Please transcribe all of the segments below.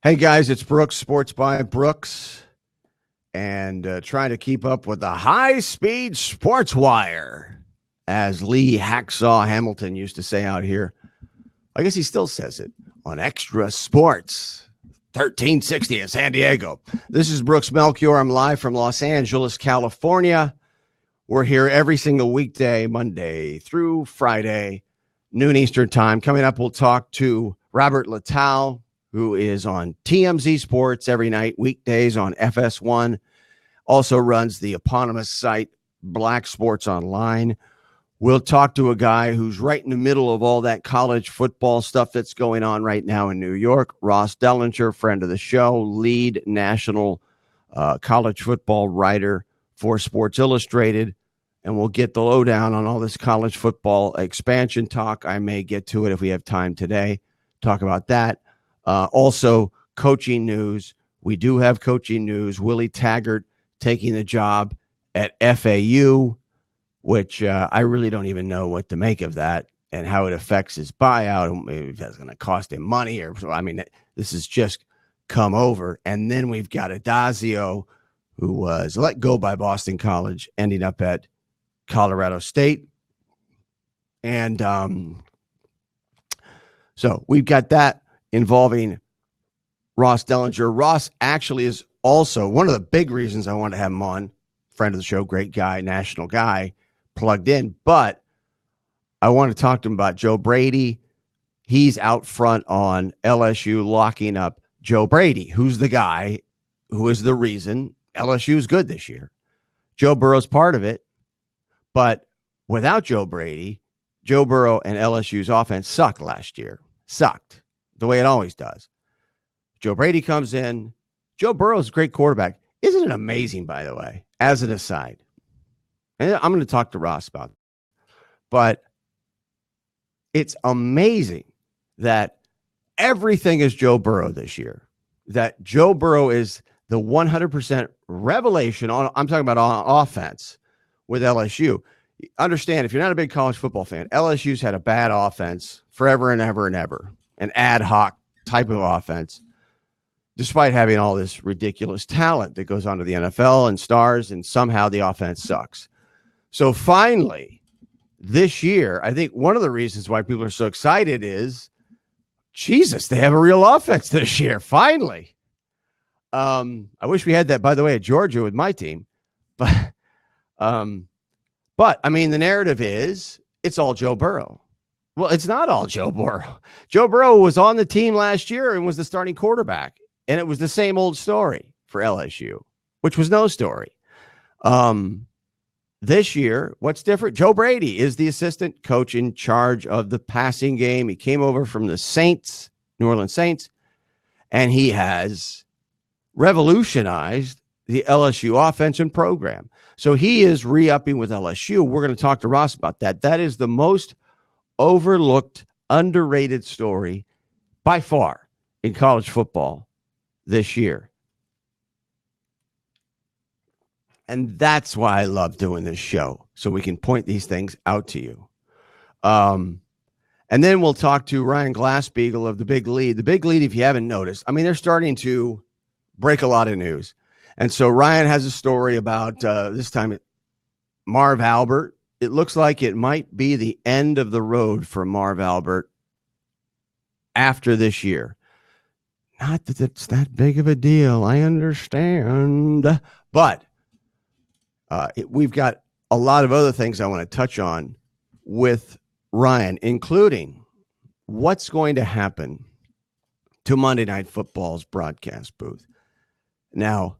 Hey guys, it's Brooks, Sports by Brooks, and trying to keep up with the high-speed sports wire, as Lee Hacksaw Hamilton used to say out here. I guess he still says it on Extra Sports, 1360 in San Diego. This is Brooks Melchior. I'm live from Los Angeles, California. We're here every single weekday, Monday through Friday, noon Eastern time. Coming up, we'll talk to Robert Littau, who is on TMZ Sports every night, weekdays on FS1. Also runs the eponymous site, Black Sports Online. We'll talk to a guy who's right in the middle of all that college football stuff that's going on right now in New York. Ross Dellinger, friend of the show, lead national college football writer for Sports Illustrated. And we'll get the lowdown on all this college football expansion talk. I may get to it if we have time today. Talk about that. Also, coaching news. We do have coaching news. Willie Taggart taking the job at FAU, which I really don't even know what to make of that and how it affects his buyout. Maybe if that's going to cost him money this has just come over. And then we've got Adazio, who was let go by Boston College, ending up at Colorado State. And so we've got that involving Ross Dellinger. Ross actually is also one of the big reasons I wanted to have him on. Friend of the show, great guy, national guy, plugged in. But I want to talk to him about Joe Brady. He's out front on LSU locking up Joe Brady, who's the guy who is the reason LSU is good this year. Joe Burrow's part of it. But without Joe Brady, Joe Burrow and LSU's offense sucked last year. Sucked. The way it always does. Joe Brady comes in. Joe Burrow's a great quarterback. Isn't it amazing, by the way, as an aside? And I'm going to talk to Ross about it. But it's amazing that everything is Joe Burrow this year. That Joe Burrow is the 100% revelation I'm talking about on offense with LSU. Understand, if you're not a big college football fan, LSU's had a bad offense forever and ever and ever. An ad hoc type of offense, despite having all this ridiculous talent that goes on to the NFL and stars, and somehow the offense sucks. So finally, this year, I think one of the reasons why people are so excited is, Jesus, they have a real offense this year. Finally. I wish we had that, by the way, at Georgia with my team. But I mean, the narrative is it's all Joe Burrow. Well, it's not all Joe Burrow. Joe Burrow was on the team last year and was the starting quarterback. And it was the same old story for LSU, which was no story. This year, what's different? Joe Brady is the assistant coach in charge of the passing game. He came over from the Saints, New Orleans Saints, and he has revolutionized the LSU offense and program. So he is re-upping with LSU. We're going to talk to Ross about that. That is the most overlooked, underrated story by far in college football this year. And that's why I love doing this show, so we can point these things out to you. And then we'll talk to Ryan Glasspiegel of the Big Lead. The Big Lead, if you haven't noticed, I mean, they're starting to break a lot of news. And so Ryan has a story about this time Marv Albert. It looks like it might be the end of the road for Marv Albert after this year. Not that it's that big of a deal, I understand. But we've got a lot of other things I want to touch on with Ryan, including what's going to happen to Monday Night Football's broadcast booth. Now,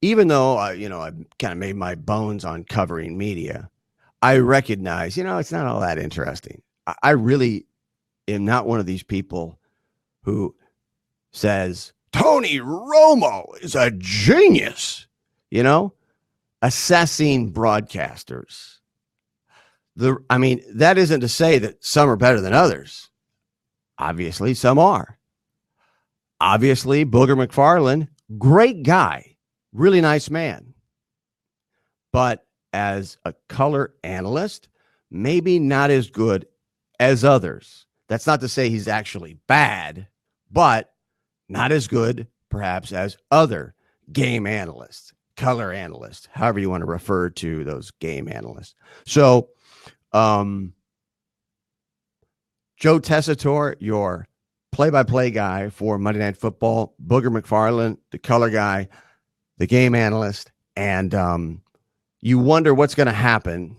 even though I've kind of made my bones on covering media, I recognize, it's not all that interesting. I really am not one of these people who says Tony Romo is a genius, assessing broadcasters. That isn't to say that some are better than others. Obviously, some are. Obviously, Booger McFarland, great guy, really nice man. But as a color analyst, maybe not as good as others. That's not to say he's actually bad, but not as good, perhaps, as other game analysts, color analysts, however you want to refer to those game analysts. So, Joe Tessitore, your play-by-play guy for Monday Night Football, Booger McFarland, the color guy, the game analyst, and you wonder what's going to happen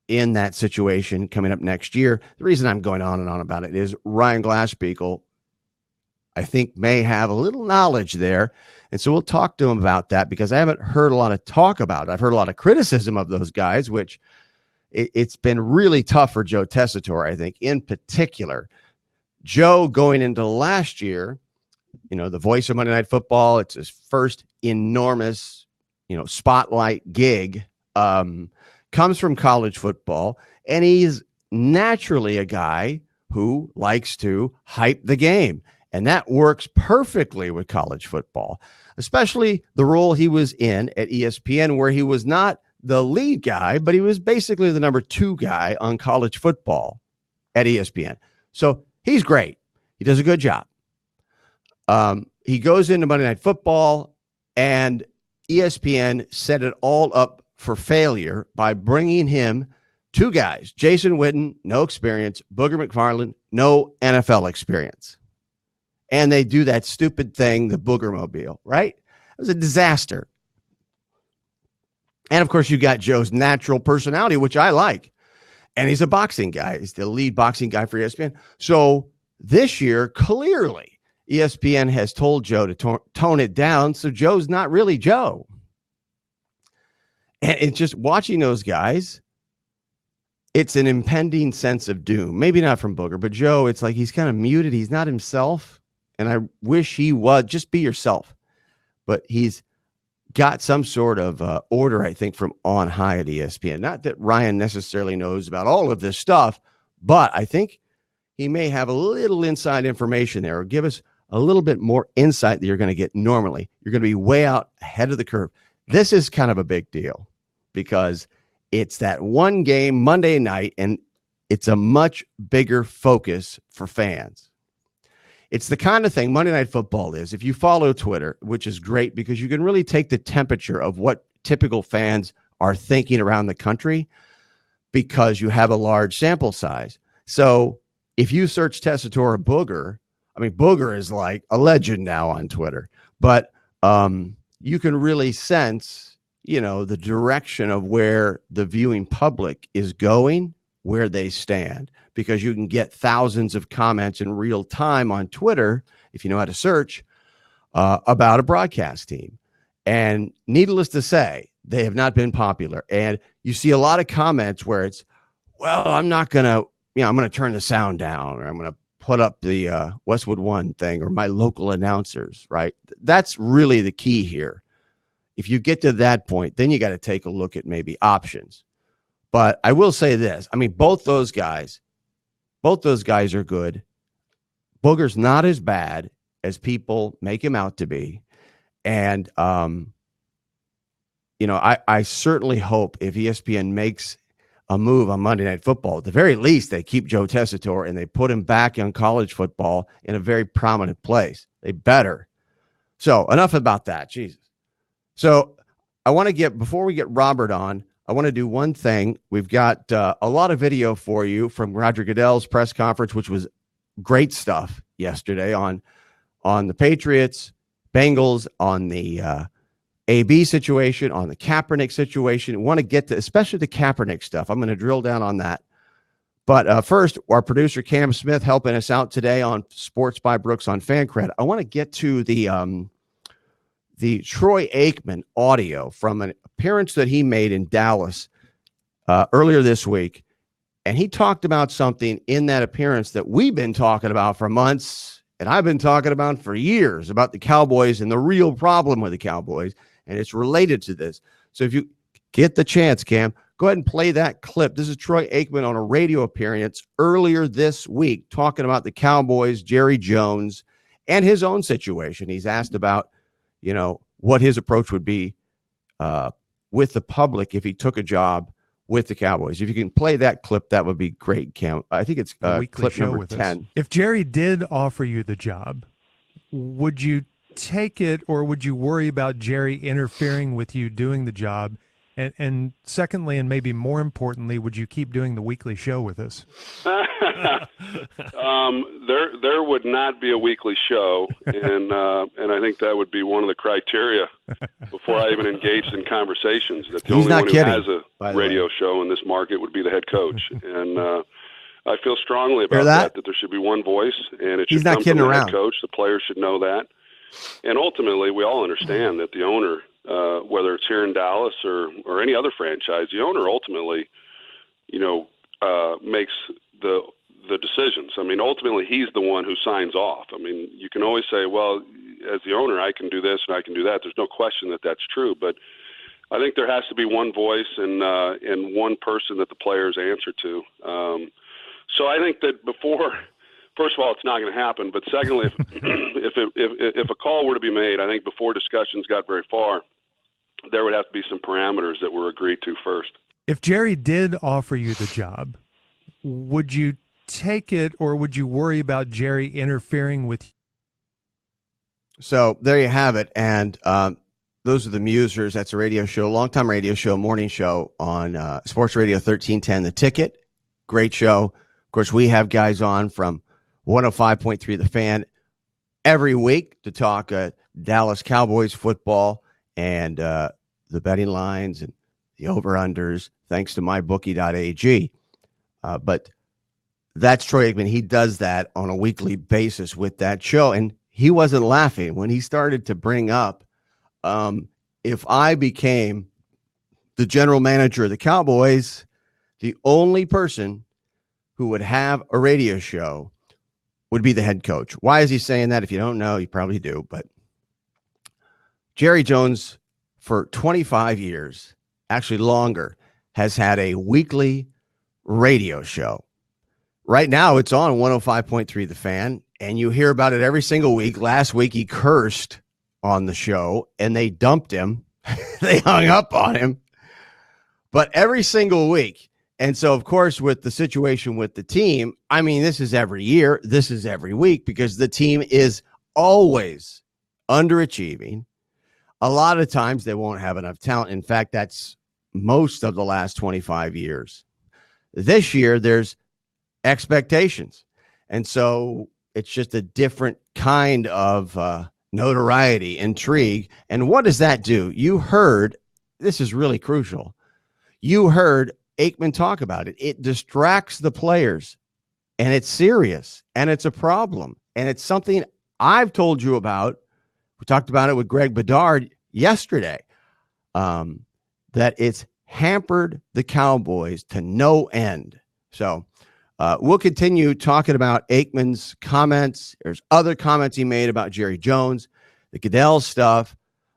in that situation coming up next year. The reason I'm going on and on about it is Ryan Glasspiegel, I think, may have a little knowledge there. And so we'll talk to him about that, because I haven't heard a lot of talk about it. I've heard a lot of criticism of those guys, which it's been really tough for Joe Tessitore, I think, in particular. Joe, going into last year, the voice of Monday Night Football, it's his first enormous, spotlight gig, comes from college football, and he's naturally a guy who likes to hype the game. And that works perfectly with college football, especially the role he was in at ESPN, where he was not the lead guy, but he was basically the number 2 guy on college football at ESPN. So he's great. He does a good job. He goes into Monday Night Football, and ESPN set it all up for failure by bringing him 2 guys, Jason Witten, no experience, Booger McFarland, no NFL experience. And they do that stupid thing, the Boogermobile, right? It was a disaster. And of course, you got Joe's natural personality, which I like. And he's a boxing guy. He's the lead boxing guy for ESPN. So this year, clearly, ESPN has told Joe to tone it down. So Joe's not really Joe. And it's just watching those guys, it's an impending sense of doom. Maybe not from Booger, but Joe, it's like he's kind of muted. He's not himself. And I wish he was. Just be yourself. But he's got some sort of order, I think, from on high at ESPN. Not that Ryan necessarily knows about all of this stuff, but I think he may have a little inside information there, or give us a little bit more insight that you're going to get normally. You're going to be way out ahead of the curve. This is kind of a big deal, because it's that one game Monday night, and it's a much bigger focus for fans. It's the kind of thing Monday Night Football is. If you follow Twitter, which is great because you can really take the temperature of what typical fans are thinking around the country, because you have a large sample size. So if you search Tessitore Booger, I mean, Booger is like a legend now on Twitter, but you can really sense, the direction of where the viewing public is going, where they stand, because you can get thousands of comments in real time on Twitter, if you know how to search, about a broadcast team. And needless to say, they have not been popular. And you see a lot of comments where it's, well, I'm not going to, I'm going to turn the sound down, or I'm going to put up the Westwood One thing, or my local announcers, right? That's really the key here. If you get to that point, then you got to take a look at maybe options. But I will say this. I mean, both those guys are good. Booger's not as bad as people make him out to be. And, I certainly hope if ESPN makes a move on Monday Night Football, at the very least, they keep Joe Tessitore and they put him back on college football in a very prominent place. They better. So enough about that. Jesus. So I want to before we get Robert on, I want to do one thing. We've got a lot of video for you from Roger Goodell's press conference, which was great stuff yesterday on the Patriots, Bengals, on the AB situation, on the Kaepernick situation. We want to get to especially the Kaepernick stuff. I'm going to drill down on that. But first, our producer Cam Smith helping us out today on Sports by Brooks on Fancred. I want to get to the Troy Aikman audio from an appearance that he made in Dallas earlier this week. And he talked about something in that appearance that we've been talking about for months, and I've been talking about for years, about the Cowboys and the real problem with the Cowboys. And it's related to this. So if you get the chance, Cam, go ahead and play that clip. This is Troy Aikman on a radio appearance earlier this week talking about the Cowboys, Jerry Jones, and his own situation. He's asked about, what his approach would be with the public if he took a job with the Cowboys. If you can play that clip, that would be great, Cam. I think it's clip number 10. If Jerry did offer you the job, would you take it, or would you worry about Jerry interfering with you doing the job? And secondly, and maybe more importantly, would you keep doing the weekly show with us? There would not be a weekly show, and I think that would be one of the criteria before I even engaged in conversations. That the only one who has a radio show in this market would be the head coach, and I feel strongly about that there should be one voice, and it should come from the head coach. The players should know that, and ultimately, we all understand that the owner, whether it's here in Dallas or any other franchise, the owner ultimately, makes the decisions. I mean, ultimately, he's the one who signs off. I mean, you can always say, well, as the owner, I can do this and I can do that. There's no question that that's true, but I think there has to be one voice and one person that the players answer to. So I think that first of all, it's not going to happen. But secondly, if a call were to be made, I think before discussions got very far, there would have to be some parameters that were agreed to first. If Jerry did offer you the job, would you take it, or would you worry about Jerry interfering with you? So there you have it. And those are the Musers. That's a radio show, longtime radio show, morning show on Sports Radio 1310, The Ticket. Great show. Of course, we have guys on from 105.3 The Fan every week to talk Dallas Cowboys football and the betting lines and the over-unders, thanks to mybookie.ag. But that's Troy Aikman. He does that on a weekly basis with that show. And he wasn't laughing when he started to bring up, if I became the general manager of the Cowboys, the only person who would have a radio show would be the head coach. Why is he saying that? If you don't know, you probably do. But Jerry Jones, for 25 years, actually longer, has had a weekly radio show. Right now, it's on 105.3 The Fan, and you hear about it every single week. Last week, he cursed on the show, and they dumped him. They hung up on him. But every single week. And so, of course, with the situation with the team, I mean, this is every year. This is every week because the team is always underachieving. A lot of times they won't have enough talent. In fact, that's most of the last 25 years. This year, there's expectations. And so it's just a different kind of notoriety, intrigue. And what does that do? You heard, this is really crucial. You heard Aikman talk about it. It distracts the players, and it's serious, and it's a problem. And it's something I've told you about. We talked about it with Greg Bedard yesterday, that it's hampered the Cowboys to no end. So we'll continue talking about Aikman's comments. There's other comments he made about Jerry Jones, the Goodell stuff.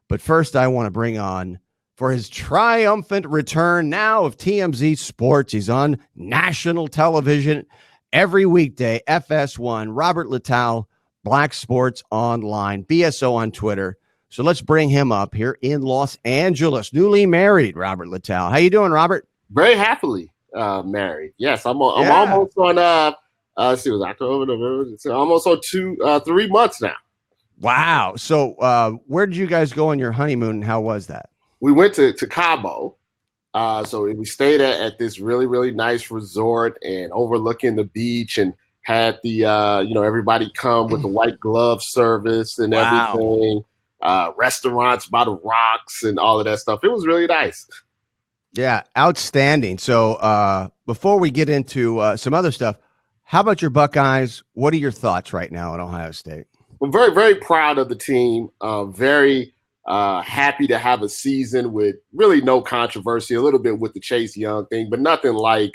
But first, I want to bring on, for his triumphant return now of TMZ Sports. He's on national television every weekday, FS1, Robert Littell, Black Sports Online, BSO on Twitter. So let's bring him up here in Los Angeles. Newly married, Robert Littell. How you doing, Robert? Very happily married. Yes, I'm almost on, let's see, it was October, November, so almost on 3 months now. Wow. So where did you guys go on your honeymoon, and how was that? We went to Cabo. So we stayed at this really, really nice resort and overlooking the beach, and had the, everybody come with the white glove service and everything. Restaurants by the rocks and all of that stuff. It was really nice. Yeah, outstanding. So before we get into some other stuff, how about your Buckeyes? What are your thoughts right now at Ohio State? We're very, very proud of the team. Very happy to have a season with really no controversy, a little bit with the Chase Young thing, but nothing like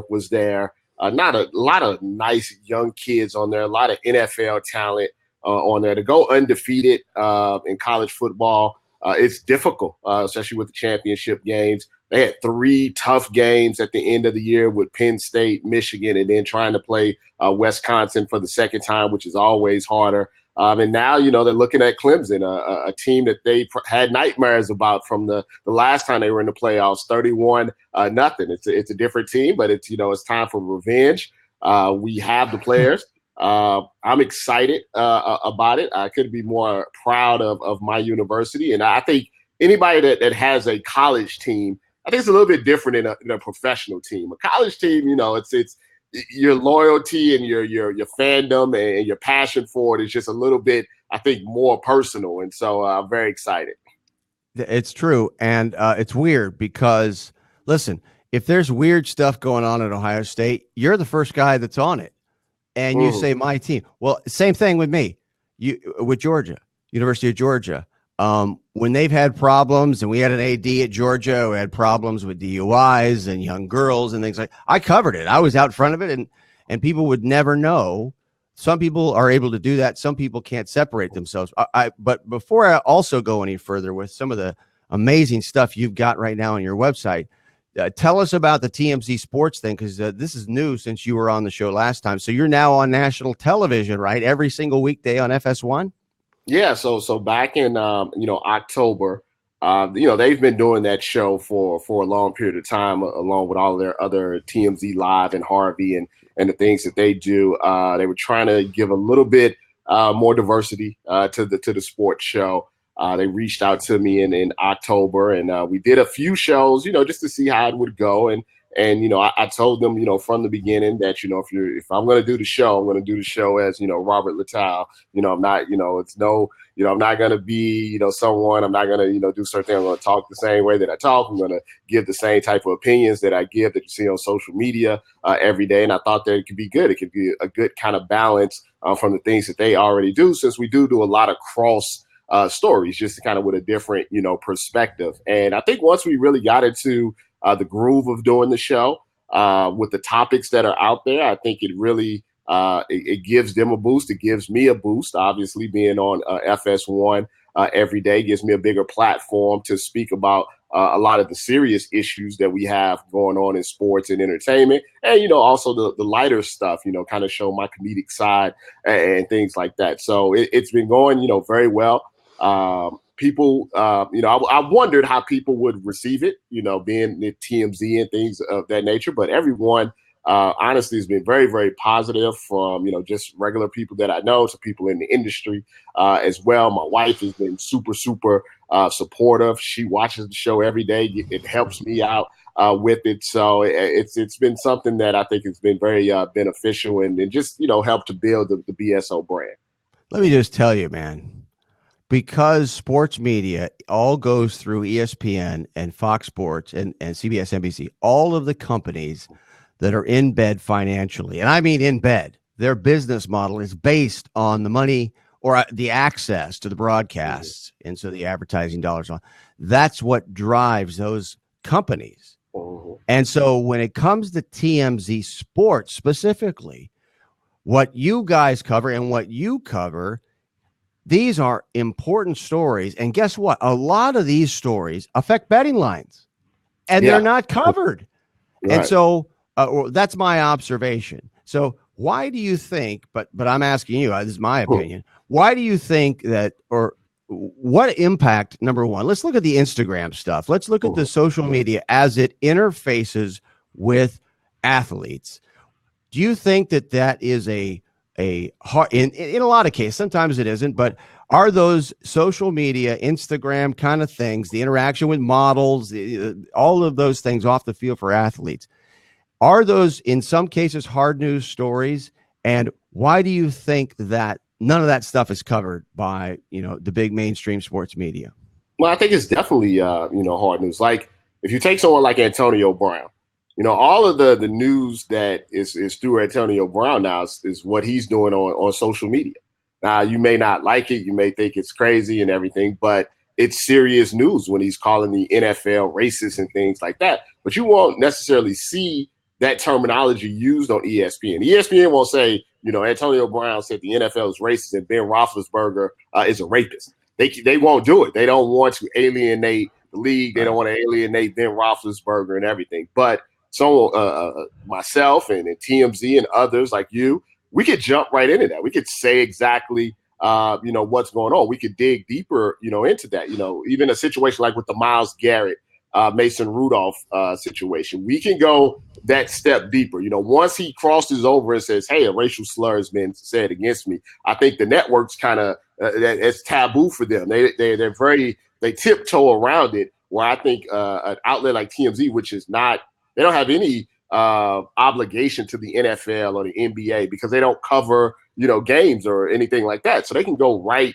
was there. Not a lot of nice young kids on there, a lot of NFL talent on there. To go undefeated in college football, it's difficult, especially with the championship games. They had 3 tough games at the end of the year with Penn State, Michigan, and then trying to play Wisconsin for the second time, which is always harder. And now, they're looking at Clemson, a team that they had nightmares about from the last time they were in the playoffs, 31-0. It's a different team, but it's time for revenge. We have the players. I'm excited about it. I couldn't be more proud of my university. And I think anybody that has a college team, I think it's a little bit different in a professional team. A college team, it's your loyalty and your fandom and your passion for it is just a little bit, I think, more personal. And so I'm very excited. It's true. And it's weird because, listen, if there's weird stuff going on at Ohio State, you're the first guy that's on it. And you say my team. Well, same thing with me. With Georgia, University of Georgia. When they've had problems, and we had an AD at Georgia who had problems with DUIs and young girls and things like, I covered it. I was out front of it, and people would never know. Some people are able to do that. Some people can't separate themselves. But before I also go any further with some of the amazing stuff you've got right now on your website, tell us about the TMZ Sports thing, because this is new since you were on the show last time. So you're now on national television, right? Every single weekday on FS1? Yeah, so back in October, they've been doing that show for a long period of time, along with all their other TMZ Live and Harvey and the things that they do. They were trying to give a little bit more diversity to the sports show. They reached out to me in October, and we did a few shows, just to see how it would go. And I told them, from the beginning that, if I'm going to do the show, I'm going to do the show as, Robert Littal. I'm not, I'm not going to be, someone, I'm not going to, do certain things. I'm going to talk the same way that I talk. I'm going to give the same type of opinions that I give that you see on social media every day. And I thought that it could be good. It could be a good kind of balance from the things that they already do, since we do a lot of cross stories, just kind of with a different, perspective. And I think once we really got into the groove of doing the show with the topics that are out there, I think it really it gives them a boost. It gives me a boost. Obviously, being on FS1 every day gives me a bigger platform to speak about a lot of the serious issues that we have going on in sports and entertainment, and also the lighter stuff. Kind of show my comedic side and things like that. So it's been going very well. People, I wondered how people would receive it, being the TMZ and things of that nature. But everyone, honestly, has been very, very positive, from, just regular people that I know to people in the industry as well. My wife has been super, super supportive. She watches the show every day. It helps me out with it. So it's been something that I think has been very beneficial and just, helped to build the BSO brand. Let me just tell you, man. Because sports media all goes through ESPN and Fox Sports and CBS, NBC, all of the companies that are in bed financially, and I mean in bed, their business model is based on the money or the access to the broadcasts, and so the advertising dollars on. That's what drives those companies. And so when it comes to TMZ Sports specifically, what you guys cover and what you cover, these are important stories. And guess what? A lot of these stories affect betting lines, and they're not covered. Right. And so that's my observation. So why do you think, but I'm asking you, this is my opinion, why do you think that, or what impact, number one, let's look at the Instagram stuff. Let's look at the social media as it interfaces with athletes. Do you think that is a hard, in a lot of cases, sometimes it isn't, but are those social media, Instagram kind of things, the interaction with models, all of those things off the field for athletes, are those in some cases hard news stories? And why do you think that none of that stuff is covered by, the big mainstream sports media? Well, I think it's definitely, hard news. Like if you take someone like Antonio Brown, all of the news that is through Antonio Brown now is what he's doing on social media. Now, you may not like it. You may think it's crazy and everything, but it's serious news when he's calling the NFL racist and things like that. But you won't necessarily see that terminology used on ESPN. ESPN won't say, Antonio Brown said the NFL is racist and Ben Roethlisberger is a rapist. They won't do it. They don't want to alienate the league. They don't want to alienate Ben Roethlisberger and everything. But so myself and TMZ and others like you, we could jump right into that. We could say exactly, what's going on. We could dig deeper, into that. Even a situation like with the Myles Garrett Mason Rudolph situation. We can go that step deeper. Once he crosses over and says, hey, a racial slur has been said against me, I think the networks kind of it's taboo for them. They're very, they tiptoe around it, where I think an outlet like TMZ, which is not, they don't have any obligation to the NFL or the NBA because they don't cover, games or anything like that. So they can go right,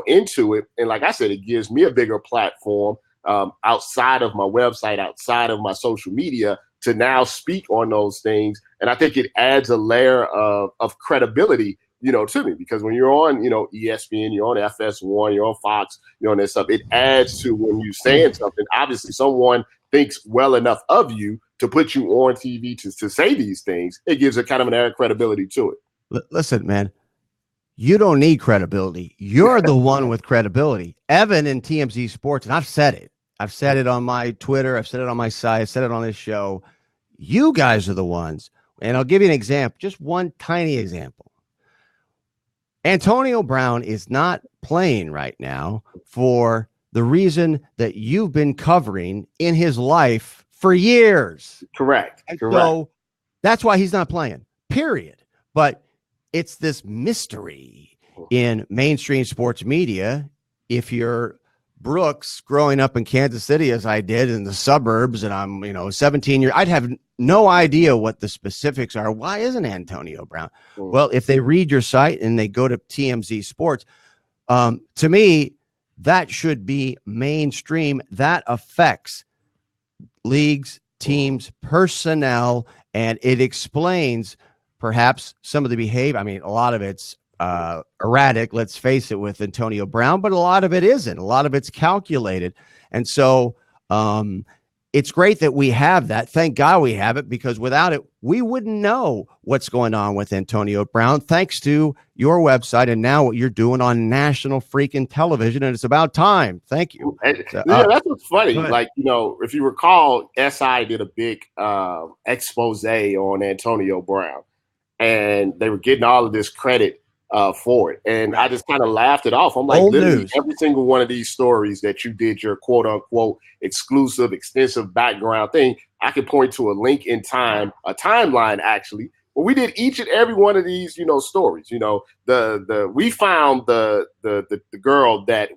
into it. And like I said, it gives me a bigger platform outside of my website, outside of my social media, to now speak on those things. And I think it adds a layer of credibility, to me, because when you're on, ESPN, you're on FS1, you're on Fox, on this stuff, it adds to when you're saying something. Obviously, someone thinks well enough of you to put you on TV to say these things. It gives a kind of an added credibility to it. Listen, man, you don't need credibility. You're the one with credibility. Evan in TMZ Sports, and I've said it. I've said it on my Twitter. I've said it on my site. I said it on this show. You guys are the ones. And I'll give you an example, just one tiny example. Antonio Brown is not playing right now for the reason that you've been covering in his life for years. Correct. So that's why he's not playing, period. But it's this mystery in mainstream sports media. If you're Brooks growing up in Kansas City, as I did in the suburbs, and I'm, 17 years, I'd have no idea what the specifics are. Why isn't Antonio Brown? Well, if they read your site and they go to TMZ Sports, to me, that should be mainstream. That affects leagues, teams, personnel, and it explains perhaps some of the behavior. I mean, a lot of it's erratic, let's face it, with Antonio Brown, but a lot of it isn't. A lot of it's calculated. And so it's great that we have that. Thank God we have it, because without it, we wouldn't know what's going on with Antonio Brown, thanks to your website and now what you're doing on national freaking television. And it's about time. Thank you. That's what's funny. Like, if you recall, SI did a big expose on Antonio Brown, and they were getting all of this credit for it. And I just kind of laughed it off. I'm like, literally every single one of these stories that you did your quote unquote exclusive, extensive background thing, I could point to a link in time, a timeline actually, where we did each and every one of these, stories. We found the girl that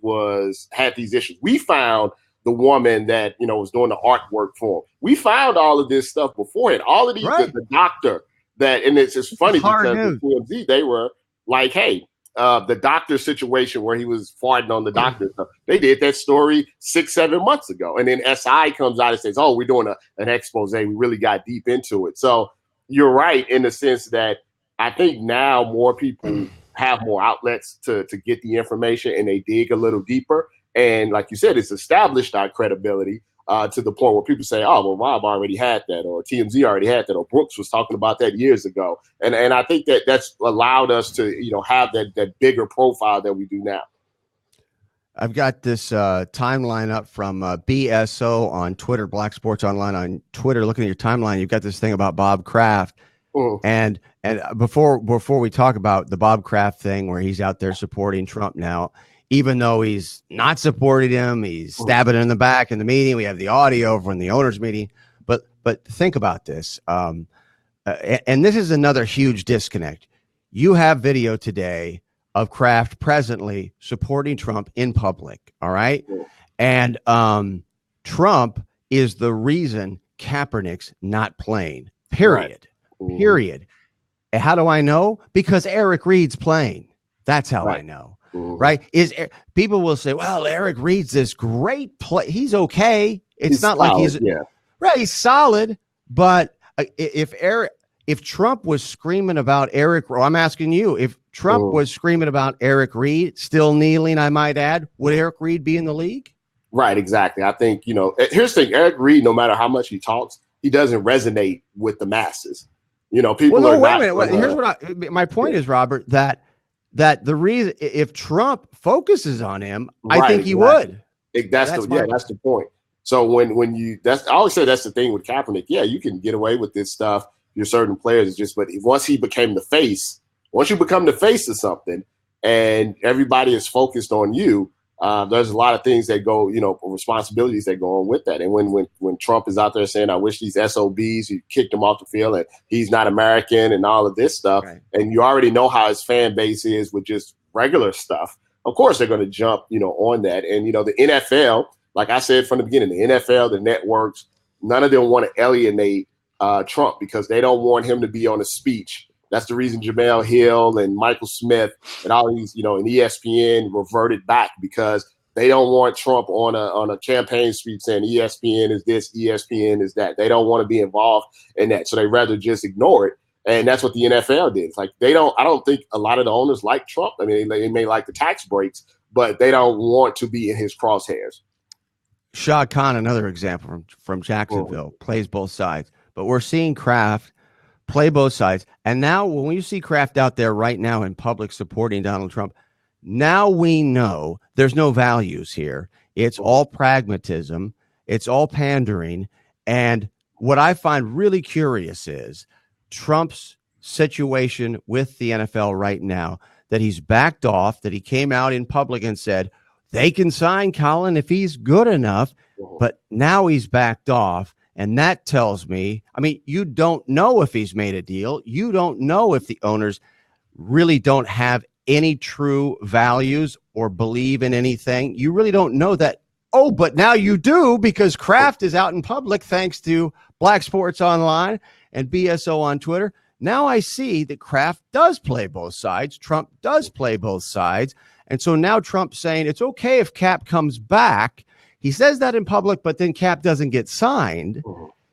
had these issues. We found the woman that, was doing the artwork for him. We found all of this stuff beforehand. All of these, the doctor that, and it's just funny because the TMZ, they were like, hey, the doctor situation where he was farting on the doctor, they did that story 6-7 months ago. And then SI comes out and says, oh, we're doing an expose. We really got deep into it. So you're right in the sense that I think now more people have more outlets to get the information, and they dig a little deeper. And like you said, it's established our credibility to the point where people say, oh, well, Rob already had that, or TMZ already had that, or Brooks was talking about that years ago. And I think that's allowed us to, have that bigger profile that we do now. I've got this timeline up from BSO on Twitter, Black Sports Online on Twitter. Looking at your timeline, you've got this thing about Bob Kraft. And before we talk about the Bob Kraft thing, where he's out there supporting Trump now, even though he's not supporting him, he's stabbing him in the back in the meeting. We have the audio from the owners meeting, but think about this. And this is another huge disconnect. You have video today of Kraft presently supporting Trump in public. All right. And Trump is the reason Kaepernick's not playing, period. Period. And how do I know? Because Eric Reed's playing. That's how I know. Right? People will say, well, Eric Reed's this great play. He's okay. He's not solid, like he's right. He's solid. But if Trump was screaming about I'm asking you, if Trump was screaming about Eric Reed, still kneeling, I might add, would Eric Reed be in the league? Right. Exactly. I think, here's the thing. Eric Reed, no matter how much he talks, he doesn't resonate with the masses. People are not. Here's what my point is, Robert, that the reason, if Trump focuses on him, I think he would. That's the point. So when you, I always say that's the thing with Kaepernick. Yeah, you can get away with this stuff. You're certain players, but once you become the face of something, and everybody is focused on you, there's a lot of things that go, responsibilities that go on with that. And when Trump is out there saying, I wish these SOBs, you kicked him off the field and he's not American and all of this stuff, right. And you already know how his fan base is with just regular stuff, of course they're going to jump, on that. And, the NFL, like I said from the beginning, the NFL, the networks, none of them want to alienate Trump because they don't want him to be on a speech. That's the reason Jamel Hill and Michael Smith and all these, and ESPN reverted back because they don't want Trump on a campaign speech saying ESPN is this, ESPN is that. They don't want to be involved in that. So they rather just ignore it. And that's what the NFL did. It's like I don't think a lot of the owners like Trump. I mean, they may like the tax breaks, but they don't want to be in his crosshairs. Shad Khan, another example from Jacksonville, plays both sides. But we're seeing Kraft play both sides. And now when you see Kraft out there right now in public supporting Donald Trump, now we know there's no values here. It's all pragmatism. It's all pandering. And what I find really curious is Trump's situation with the NFL right now, that he's backed off, that he came out in public and said, they can sign Colin if he's good enough, but now he's backed off. And that tells me, I mean, you don't know if he's made a deal. You don't know if the owners really don't have any true values or believe in anything. You really don't know that. Oh, but now you do because Kraft is out in public thanks to Black Sports Online and BSO on Twitter. Now I see that Kraft does play both sides. Trump does play both sides. And so now Trump's saying it's okay if Cap comes back. He says that in public, but then Cap doesn't get signed.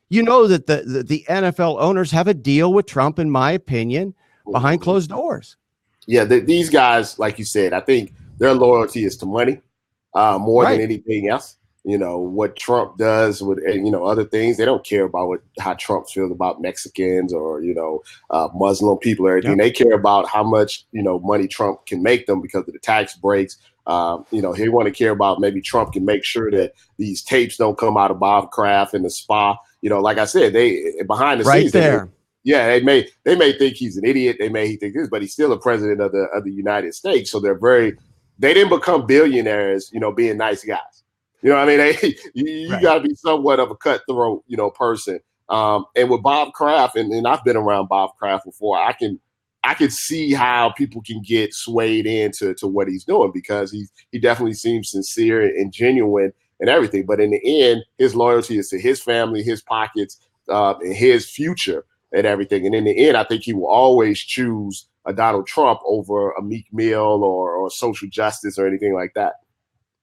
You know that the NFL owners have a deal with Trump, in my opinion, behind closed doors. Yeah, these guys, like you said, I think their loyalty is to money more than anything else. What Trump does with, other things, they don't care about how Trump feels about Mexicans or, Muslim people or anything. Yep. They care about how much, money Trump can make them because of the tax breaks. He want to care about maybe Trump can make sure that these tapes don't come out of Bob Kraft and the spa. Like I said, they behind the scenes there. They may think he's an idiot. They may think this, but he's still a president of the United States. So they didn't become billionaires, being nice guys. You know what I mean? You got to be somewhat of a cutthroat, person. And with Bob Kraft, and I've been around Bob Kraft before, I can see how people can get swayed into what he's doing because he definitely seems sincere and genuine and everything. But in the end, his loyalty is to his family, his pockets, and his future and everything. And in the end, I think he will always choose a Donald Trump over a Meek Mill or social justice or anything like that.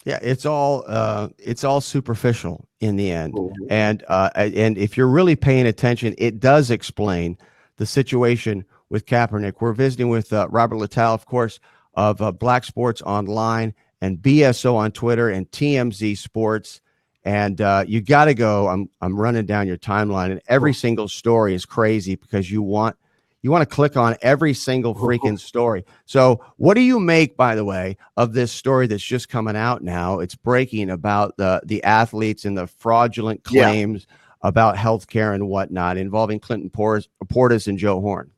Yeah, it's all superficial in the end. Mm-hmm. And if you're really paying attention, it does explain the situation with Kaepernick. We're visiting with Robert Littell, of course, of Black Sports Online and BSO on Twitter and TMZ Sports. And you got to go. I'm running down your timeline, and every single story is crazy because you want to click on every single freaking story. So what do you make, by the way, of this story that's just coming out now? It's breaking about the athletes and the fraudulent claims about healthcare and whatnot involving Clinton Portis and Joe Horn.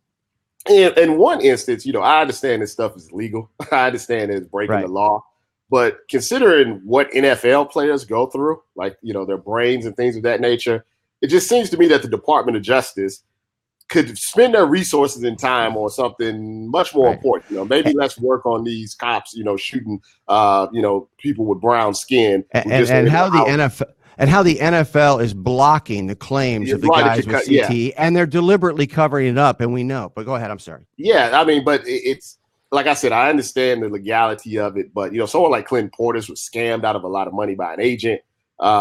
In one instance, I understand this stuff is legal. I understand it's breaking the law. But considering what NFL players go through, like, their brains and things of that nature, it just seems to me that the Department of Justice could spend their resources and time on something much more important. Maybe let's work on these cops, shooting, people with brown skin. And how the NFL is blocking the claims of the guys with CTE, and they're deliberately covering it up, and we know. But go ahead, I'm sorry. Yeah, I mean, but it's like I said, I understand the legality of it, but someone like Clinton Portis was scammed out of a lot of money by an agent.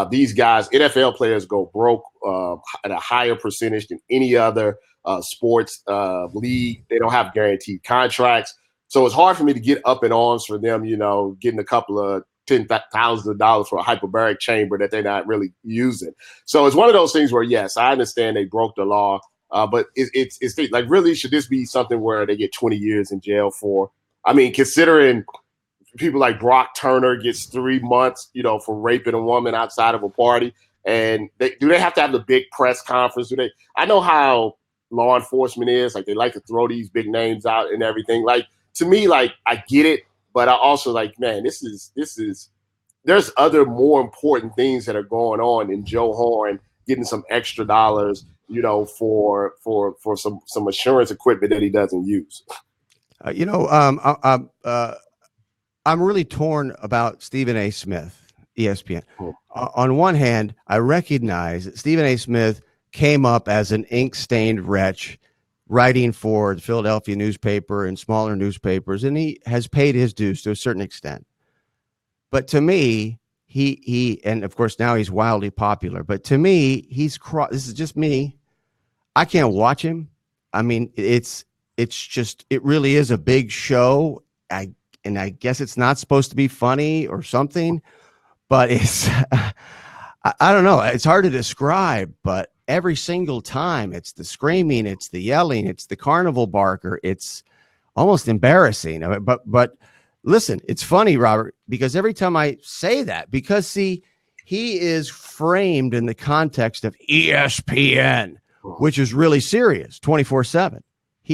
These guys, NFL players, go broke at a higher percentage than any other sports league. They don't have guaranteed contracts. So it's hard for me to get up in arms for them, getting a couple of $10,000 for a hyperbaric chamber that they're not really using. So it's one of those things where, yes, I understand they broke the law, but it's like, really, should this be something where they get 20 years in jail for? I mean, considering people like Brock Turner gets 3 months, for raping a woman outside of a party, and do they have to have the big press conference? I know how law enforcement is, like, they like to throw these big names out and everything. Like, to me, like, I get it, but I also like, man, this is there's other more important things that are going on than Joe Horn getting some extra dollars, for some assurance equipment that he doesn't use. I'm really torn about Stephen A. Smith, ESPN. On one hand, I recognize that Stephen A. Smith came up as an ink-stained wretch writing for the Philadelphia newspaper and smaller newspapers, and he has paid his dues to a certain extent. But to me, he and of course now he's wildly popular, but to me, this is just me. I can't watch him. I mean, it's just, it really is a big show. I guess it's not supposed to be funny or something, but it's, I don't know. It's hard to describe, but every single time it's the screaming, it's the yelling, it's the carnival barker. It's almost embarrassing. But listen, it's funny, Robert, because every time I say that, because see, he is framed in the context of ESPN, which is really serious 24/7.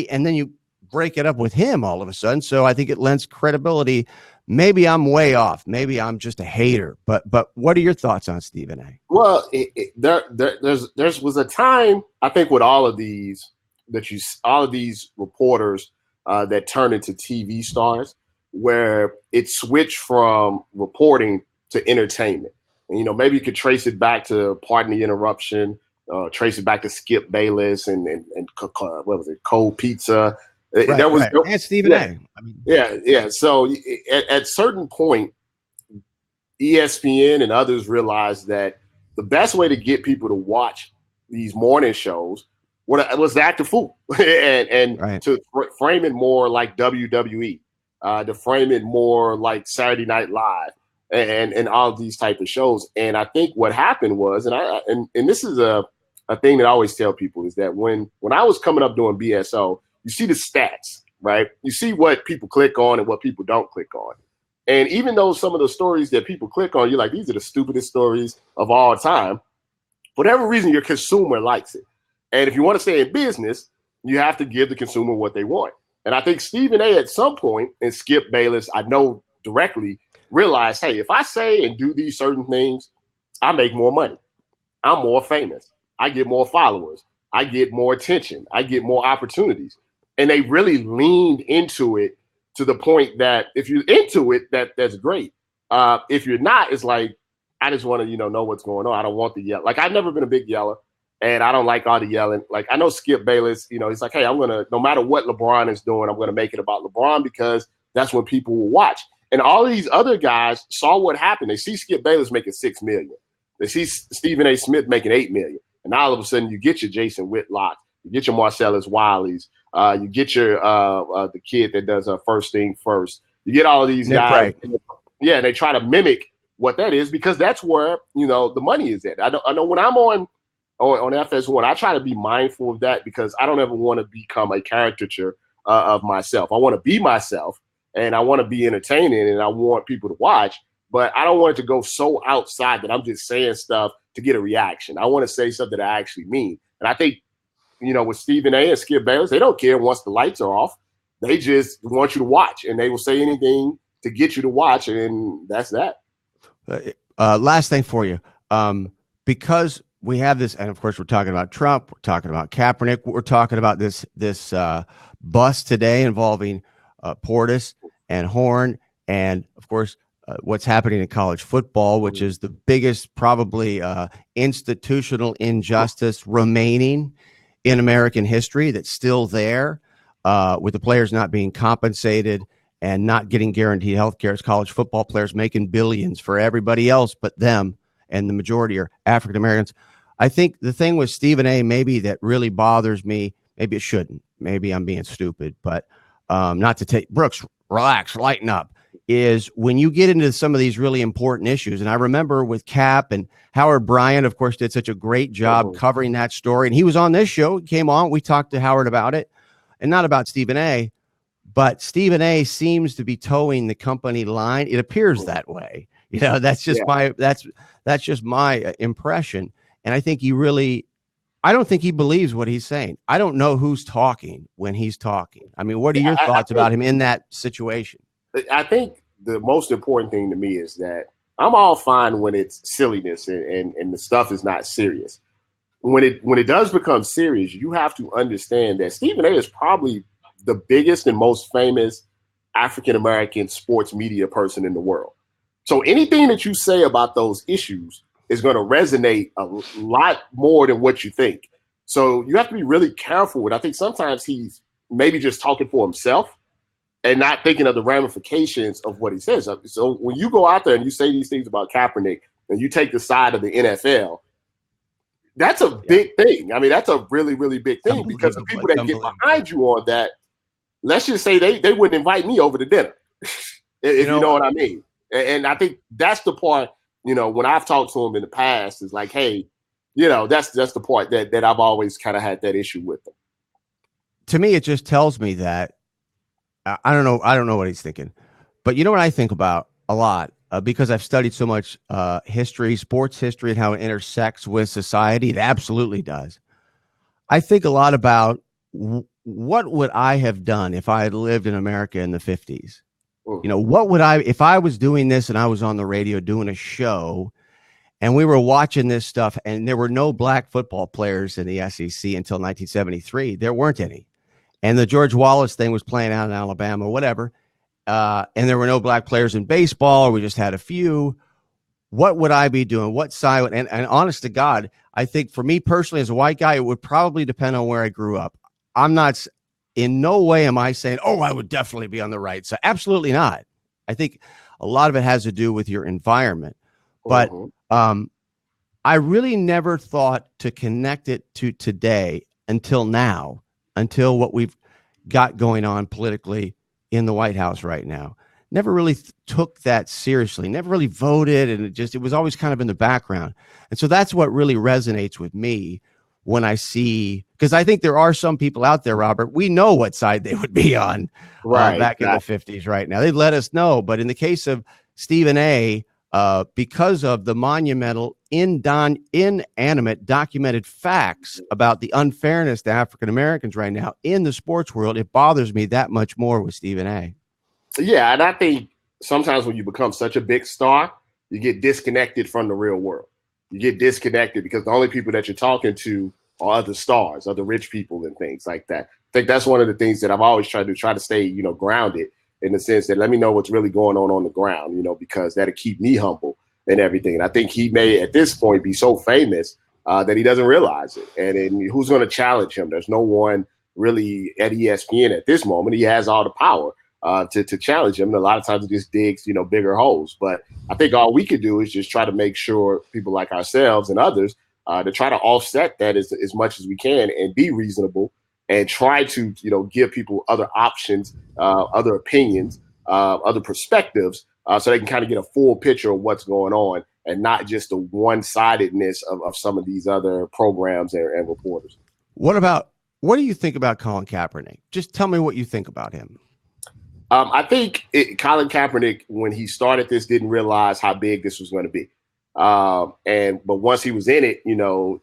And then you break it up with him all of a sudden. So I think it lends credibility. Maybe I'm way off. Maybe I'm just a hater. But what are your thoughts on Stephen A? Well, there was a time, I think, with all of these reporters that turned into TV stars, where it switched from reporting to entertainment. And, maybe you could trace it back to, pardon the interruption, trace it back to Skip Bayless and what was it, Cold Pizza. And Stephen A. I mean, yeah. So at certain point, ESPN and others realized that the best way to get people to watch these morning shows was to act a fool and right. to frame it more like WWE, to frame it more like Saturday Night Live and all of these type of shows. And I think what happened was, and this is a thing that I always tell people, is that when I was coming up doing BSO, you see the stats, right? You see what people click on and what people don't click on. And even though some of the stories that people click on, you're like, these are the stupidest stories of all time, for whatever reason, your consumer likes it. And if you want to stay in business, you have to give the consumer what they want. And I think Stephen A. at some point, and Skip Bayless, I know directly, realized, hey, if I say and do these certain things, I make more money. I'm more famous. I get more followers. I get more attention. I get more opportunities. And they really leaned into it to the point that if you're into it, that's great. If you're not, it's like, I just want to, know what's going on. I don't want the yell. Like, I've never been a big yeller, and I don't like all the yelling. Like, I know Skip Bayless, he's like, hey, I'm going to, no matter what LeBron is doing, I'm going to make it about LeBron because that's what people will watch. And all these other guys saw what happened. They see Skip Bayless making $6 million. They see Stephen A. Smith making $8 million. And all of a sudden you get your Jason Whitlock, you get your Marcellus Wileys, you get your the kid that does First Thing First. You get all of these guys. Yeah, and they try to mimic what that is because that's where the money is at. I know when I'm on FS1, I try to be mindful of that because I don't ever want to become a caricature of myself. I want to be myself, and I want to be entertaining, and I want people to watch. But I don't want it to go so outside that I'm just saying stuff to get a reaction. I want to say stuff that I actually mean. And I think, with Stephen A. and Skip Bayless, they don't care once the lights are off. They just want you to watch, and they will say anything to get you to watch, and that's that. Last thing for you, because we have this, and of course we're talking about Trump, we're talking about Kaepernick, we're talking about this bust today involving Portis and Horn, and of course what's happening in college football, which is the biggest probably institutional injustice remaining in American history that's still there, with the players not being compensated and not getting guaranteed health care as college football players making billions for everybody else but them, and the majority are African Americans. I think the thing with Stephen A. maybe that really bothers me, maybe it shouldn't, maybe I'm being stupid, but not to take Brooks, relax, lighten up, is when you get into some of these really important issues. And I remember with Cap and Howard Bryant, of course, did such a great job covering that story. And he was on this show, he came on, we talked to Howard about it, and not about Stephen A., but Stephen A. seems to be towing the company line. It appears that way. That's just that's just my impression. And I think I don't think he believes what he's saying. I don't know who's talking when he's talking. I mean, what are your thoughts about him in that situation? I think the most important thing to me is that I'm all fine when it's silliness and the stuff is not serious. When it does become serious, you have to understand that Stephen A is probably the biggest and most famous African-American sports media person in the world. So anything that you say about those issues is going to resonate a lot more than what you think. So you have to be really careful with. I think sometimes he's maybe just talking for himself and not thinking of the ramifications of what he says. So when you go out there and you say these things about Kaepernick and you take the side of the NFL, that's a big thing. I mean, that's a really, really big thing because the people that get behind you on that, let's just say they wouldn't invite me over to dinner, if you know what I mean. And I think that's the part, when I've talked to him in the past, is like, hey, that's the part that I've always kind of had that issue with him. To me, it just tells me that I don't know what he's thinking, but you know what I think about a lot because I've studied so much history, sports history, and how it intersects with society. It absolutely does. I think a lot about what would I have done if I had lived in America in the 50s? What would if I was doing this and I was on the radio doing a show and we were watching this stuff and there were no black football players in the SEC until 1973. There weren't any. And the George Wallace thing was playing out in Alabama or whatever. And there were no black players in baseball, or we just had a few. What would I be doing? What side? And honest to God, I think for me personally, as a white guy, it would probably depend on where I grew up. I'm not, in no way am I saying, oh, I would definitely be on the right side. Absolutely not. I think a lot of it has to do with your environment. But I really never thought to connect it to today until now, until what we've got going on politically in the White House right now. Never really took that seriously, never really voted. And it was always kind of in the background. And so that's what really resonates with me when I see, because I think there are some people out there, Robert, we know what side they would be on back in the 50s right now. They'd let us know. But in the case of Stephen A., because of the monumental inanimate documented facts about the unfairness to African Americans right now in the sports world, it bothers me that much more with Stephen A. Yeah, and I think sometimes when you become such a big star, you get disconnected from the real world. You get disconnected because the only people that you're talking to are other stars, other rich people and things like that. I think that's one of the things that I've always tried to stay, grounded, in the sense that let me know what's really going on the ground, because that'll keep me humble and everything. And I think he may at this point be so famous that he doesn't realize it. And who's going to challenge him? There's no one really at ESPN at this moment. He has all the power to challenge him. And a lot of times it just digs, bigger holes. But I think all we could do is just try to make sure people like ourselves and others to try to offset that as much as we can and be reasonable and try to, give people other options, other opinions, other perspectives, so they can kind of get a full picture of what's going on and not just the one-sidedness of some of these other programs and reporters. What do you think about Colin Kaepernick? Just tell me what you think about him. I think Colin Kaepernick, when he started this, didn't realize how big this was going to be. But once he was in it,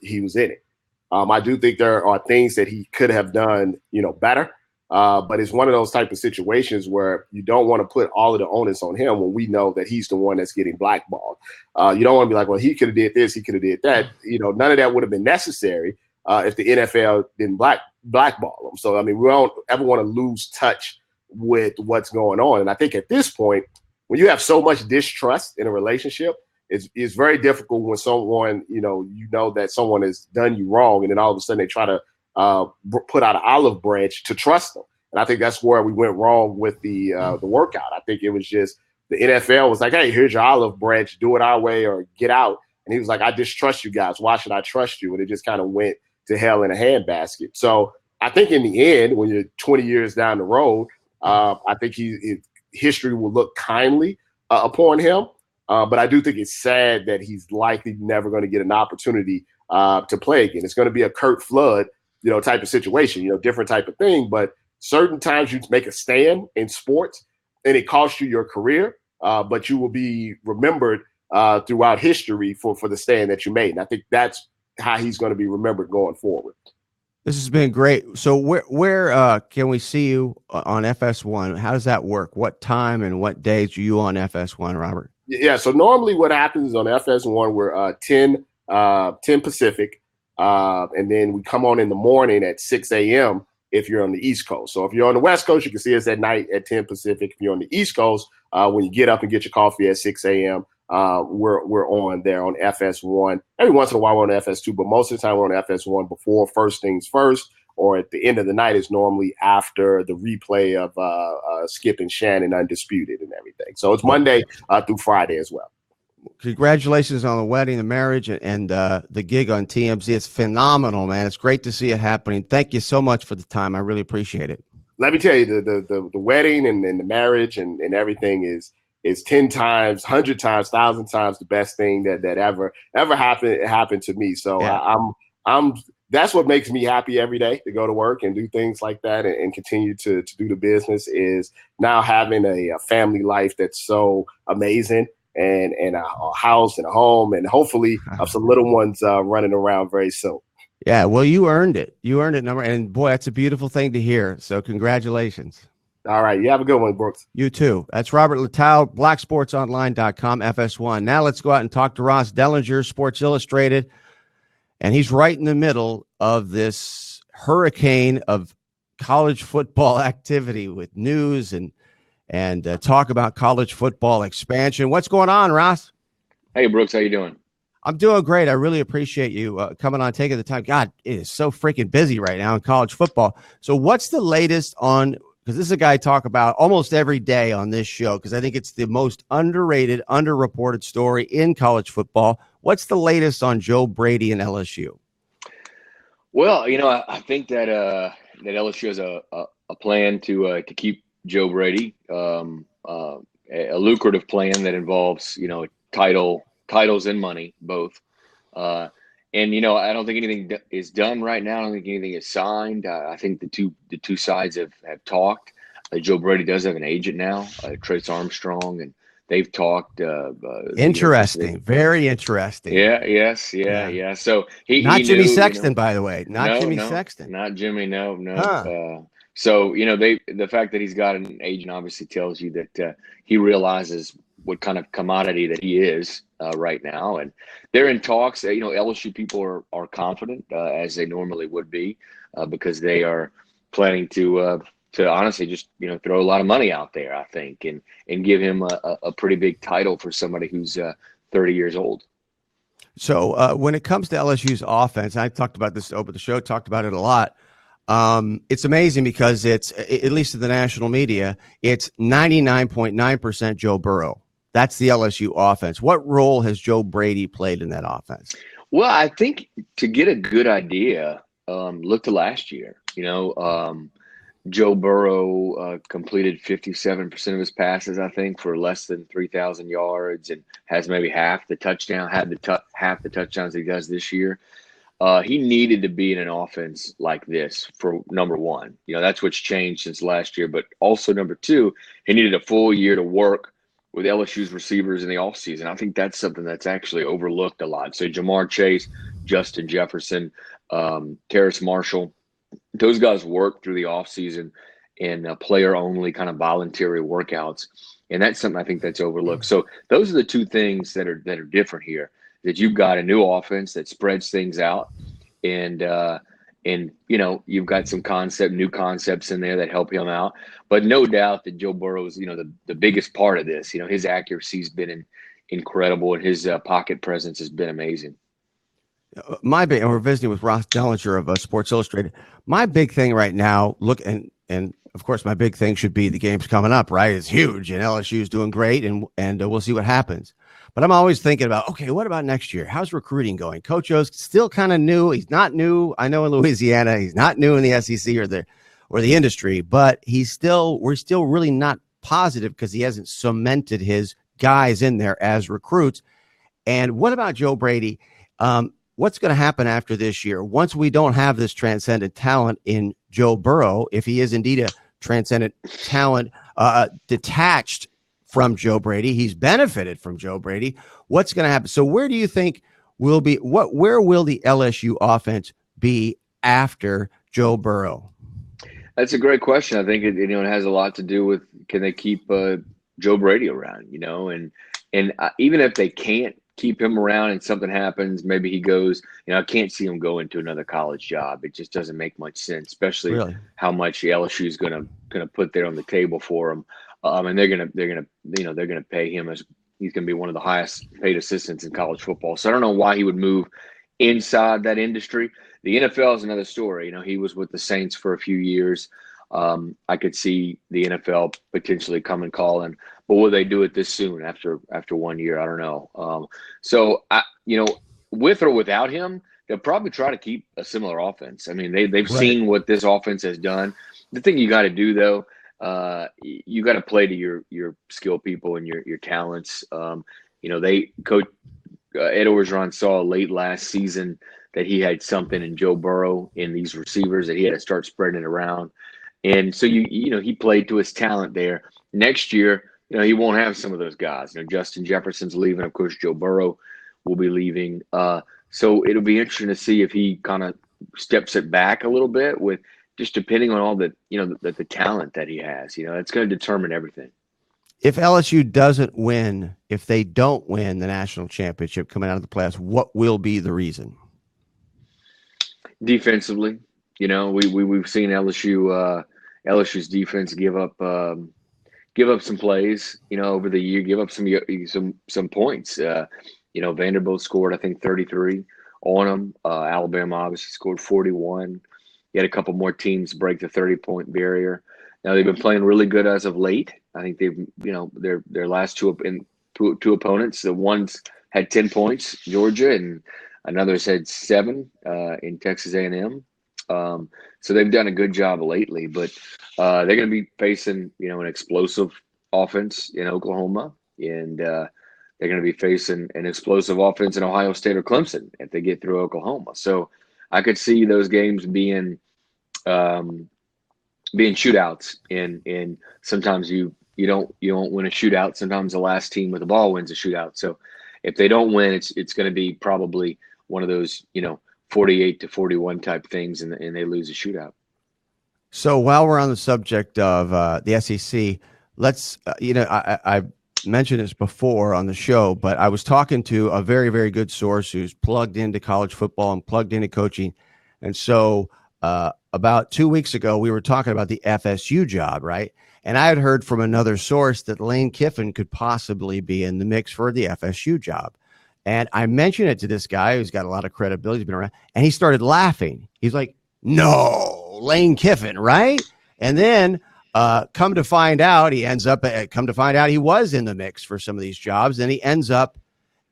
he was in it. I do think there are things that he could have done, better. But it's one of those type of situations where you don't want to put all of the onus on him when we know that he's the one that's getting blackballed. You don't want to be like, well, he could have did this, he could have did that. None of that would have been necessary if the NFL didn't blackball him. So, I mean, we don't ever want to lose touch with what's going on. And I think at this point, when you have so much distrust in a relationship, it's very difficult when someone, that someone has done you wrong, and then all of a sudden they try to put out an olive branch to trust them. And I think that's where we went wrong with the workout. I think it was just the NFL was like, hey, here's your olive branch, do it our way or get out. And he was like, I distrust you guys. Why should I trust you? And it just kind of went to hell in a handbasket. So I think in the end, when you're 20 years down the road, I think history will look kindly upon him. But I do think it's sad that he's likely never going to get an opportunity to play again. It's going to be a Kurt Flood, type of situation, different type of thing. But certain times you make a stand in sports and it costs you your career, but you will be remembered throughout history for the stand that you made. And I think that's how he's going to be remembered going forward. This has been great. So where can we see you on FS1? How does that work? What time and what days are you on FS1, Robert? Yeah, so normally what happens is on FS1, we're 10 Pacific, and then we come on in the morning at 6 a.m. if you're on the East Coast. So if you're on the West Coast, you can see us at night at 10 Pacific. If you're on the East Coast, when you get up and get your coffee at 6 a.m., we're on there on FS1. Every once in a while we're on FS2, but most of the time we're on FS1 before first things first, or at the end of the night is normally after the replay of Skip and Shannon Undisputed and everything. So it's Monday through Friday as well. Congratulations on the wedding, the marriage, and the gig on TMZ. It's phenomenal, man. It's great to see it happening. Thank you so much for the time. I really appreciate it. Let me tell you, the wedding and the marriage and everything is 10 times, 100 times, 1,000 times the best thing that ever happened to me. So yeah. I'm that's what makes me happy every day, to go to work and do things like that and continue to do the business, is now having a family life that's so amazing, and a house and a home, and hopefully some little ones running around very soon. Yeah, well, you earned it. You earned it, number. And boy, that's a beautiful thing to hear. So congratulations. All right. You have a good one, Brooks. You too. That's Robert Littau, blacksportsonline.com, FS1. Now let's go out and talk to Ross Dellinger, Sports Illustrated. And he's right in the middle of this hurricane of college football activity with news and talk about college football expansion. What's going on, Ross? Hey, Brooks, how you doing? I'm doing great. I really appreciate you coming on, taking the time. God, it is so freaking busy right now in college football. So what's the latest on, because this is a guy I talk about almost every day on this show, because I think it's the most underrated, underreported story in college football. What's the latest on Joe Brady and LSU? Well, I think that LSU has a plan to keep Joe Brady, a lucrative plan that involves, titles and money, both. And, I don't think anything is done right now. I don't think anything is signed. I think the two sides have talked. Joe Brady does have an agent now, Trace Armstrong, and they've talked. Interesting. Very interesting. Yeah. So he Jimmy knew, Sexton, by the way. Not Jimmy Sexton. Not Jimmy. No. Huh. So, the fact that he's got an agent obviously tells you that he realizes what kind of commodity that he is right now. And they're in talks. LSU people are confident, as they normally would be, because they are planning to honestly just, throw a lot of money out there, I think, and give him a pretty big title for somebody who's 30 years old. So when it comes to LSU's offense, I talked about this over the show, talked about it a lot. It's amazing because it's, at least in the national media, it's 99.9% Joe Burrow. That's the LSU offense. What role has Joe Brady played in that offense? Well, I think to get a good idea, look to last year. Joe Burrow completed 57% of his passes, I think, for less than 3,000 yards, and has maybe half the touchdowns he does this year. He needed to be in an offense like this for number one. That's what's changed since last year. But also number two, he needed a full year to work with LSU's receivers in the offseason. I think that's something that's actually overlooked a lot. So Jamar Chase, Justin Jefferson, Terrace Marshall, those guys work through the offseason in player-only kind of voluntary workouts. And that's something I think that's overlooked. So those are the two things that are different here, that you've got a new offense that spreads things out, and you've got some new concepts in there that help him out. But no doubt that Joe Burrow is, the biggest part of this. His accuracy's been incredible, and his pocket presence has been amazing. And we're visiting with Ross Dellinger of Sports Illustrated. My big thing right now, and of course, my big thing should be the game's coming up, right? It's huge, and LSU's doing great, and we'll see what happens. But I'm always thinking about, okay, what about next year? How's recruiting going? Coach O's still kind of new. He's not new. I know in Louisiana, he's not new in the SEC or the industry, but we're still really not positive because he hasn't cemented his guys in there as recruits. And what about Joe Brady? What's going to happen after this year? Once we don't have this transcendent talent in Joe Burrow, if he is indeed a transcendent talent detached from Joe Brady, he's benefited from Joe Brady. What's going to happen? So where do you think where will the LSU offense be after Joe Burrow? That's a great question. I think it has a lot to do with, can they keep Joe Brady around, and And even if they can't keep him around and something happens, maybe he goes, I can't see him going to another college job. It just doesn't make much sense, especially how much LSU is going to put there on the table for him. And they're going to pay him as he's going to be one of the highest paid assistants in college football. So I don't know why he would move inside that industry. The NFL is another story. He was with the Saints for a few years. I could see the NFL potentially come and calling, but will they do it this soon after 1 year? I don't know. So with or without him, they'll probably try to keep a similar offense. I mean, they've seen what this offense has done. The thing you got to do though, you got to play to your skill people and your talents. They coach Ed Orgeron saw late last season that he had something in Joe Burrow in these receivers that he had to start spreading it around. And so he played to his talent there. Next year, he won't have some of those guys. Justin Jefferson's leaving, of course. Joe Burrow will be leaving. So it'll be interesting to see if he kind of steps it back a little bit with just depending on all the the talent that he has. It's going to determine everything. If LSU doesn't win, if they don't win the national championship coming out of the playoffs, what will be the reason? Defensively, we've seen LSU's defense give up some plays, over the year, give up some points. Vanderbilt scored, I think, 33 on them. Alabama obviously scored 41. You had a couple more teams break the 30-point barrier. Now they've been playing really good as of late. I think they've, their last two opponents. The one's had 10 points, Georgia, and another's had 7 in Texas A&M. So they've done a good job lately, but they're going to be facing, an explosive offense in Oklahoma, and they're going to be facing an explosive offense in Ohio State or Clemson if they get through Oklahoma. So I could see those games being shootouts, and sometimes you don't win a shootout. Sometimes the last team with the ball wins a shootout. So if they don't win, it's going to be probably one of those 48-41 type things, and they lose a shootout. So while we're on the subject of the SEC, let's I've mentioned this before on the show, but I was talking to a very, very good source who's plugged into college football and plugged into coaching, and so about 2 weeks ago we were talking about the FSU job, right? And I had heard from another source that Lane Kiffin could possibly be in the mix for the FSU job. And I mentioned it to this guy who's got a lot of credibility, he's been around, and he started laughing. He's like, "No, Lane Kiffin, right?" And then come to find out, he was in the mix for some of these jobs, and he ends up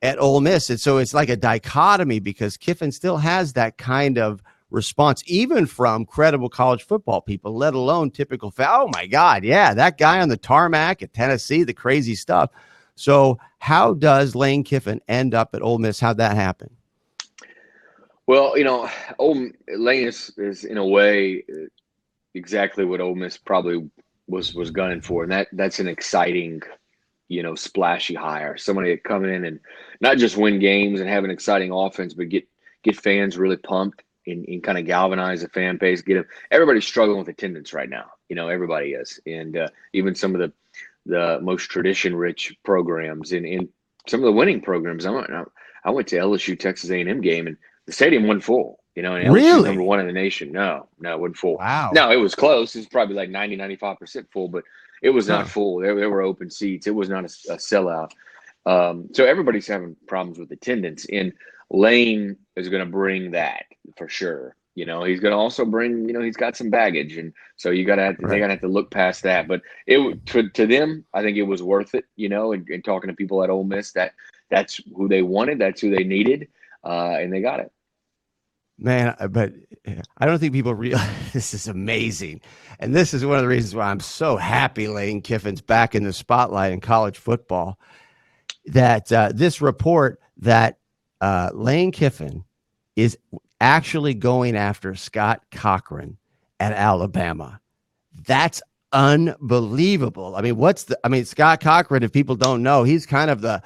at Ole Miss. And so it's like a dichotomy because Kiffin still has that kind of response, even from credible college football people, let alone typical. Oh my God, yeah, that guy on the tarmac at Tennessee, the crazy stuff. So how does Lane Kiffin end up at Ole Miss? How'd that happen? Well, Lane is in a way exactly what Ole Miss probably was gunning for, and that's an exciting, splashy hire. Somebody that come in and not just win games and have an exciting offense, but get fans really pumped and kind of galvanize the fan base. Everybody's struggling with attendance right now. Everybody is, and even some of the most tradition-rich programs and some of the winning programs. I went to LSU Texas A&M game, and the stadium wasn't full. And LSU Really? number 1 in the nation. No, it wasn't full. Wow. No, it was close. It was probably like 90-95% full, but it was not full. There were open seats. It was not a sellout. So everybody's having problems with attendance, and Lane is going to bring that for sure. He's going to also bring, he's got some baggage, and so they got to have to look past that. But to them, I think it was worth it. And talking to people at Ole Miss, that's who they wanted, that's who they needed, and they got it. Man, but I don't think people realize this is amazing. And this is one of the reasons why I'm so happy Lane Kiffin's back in the spotlight in college football, that this report that Lane Kiffin is actually going after Scott Cochran at Alabama. That's unbelievable. I mean, Scott Cochran, if people don't know, he's kind of the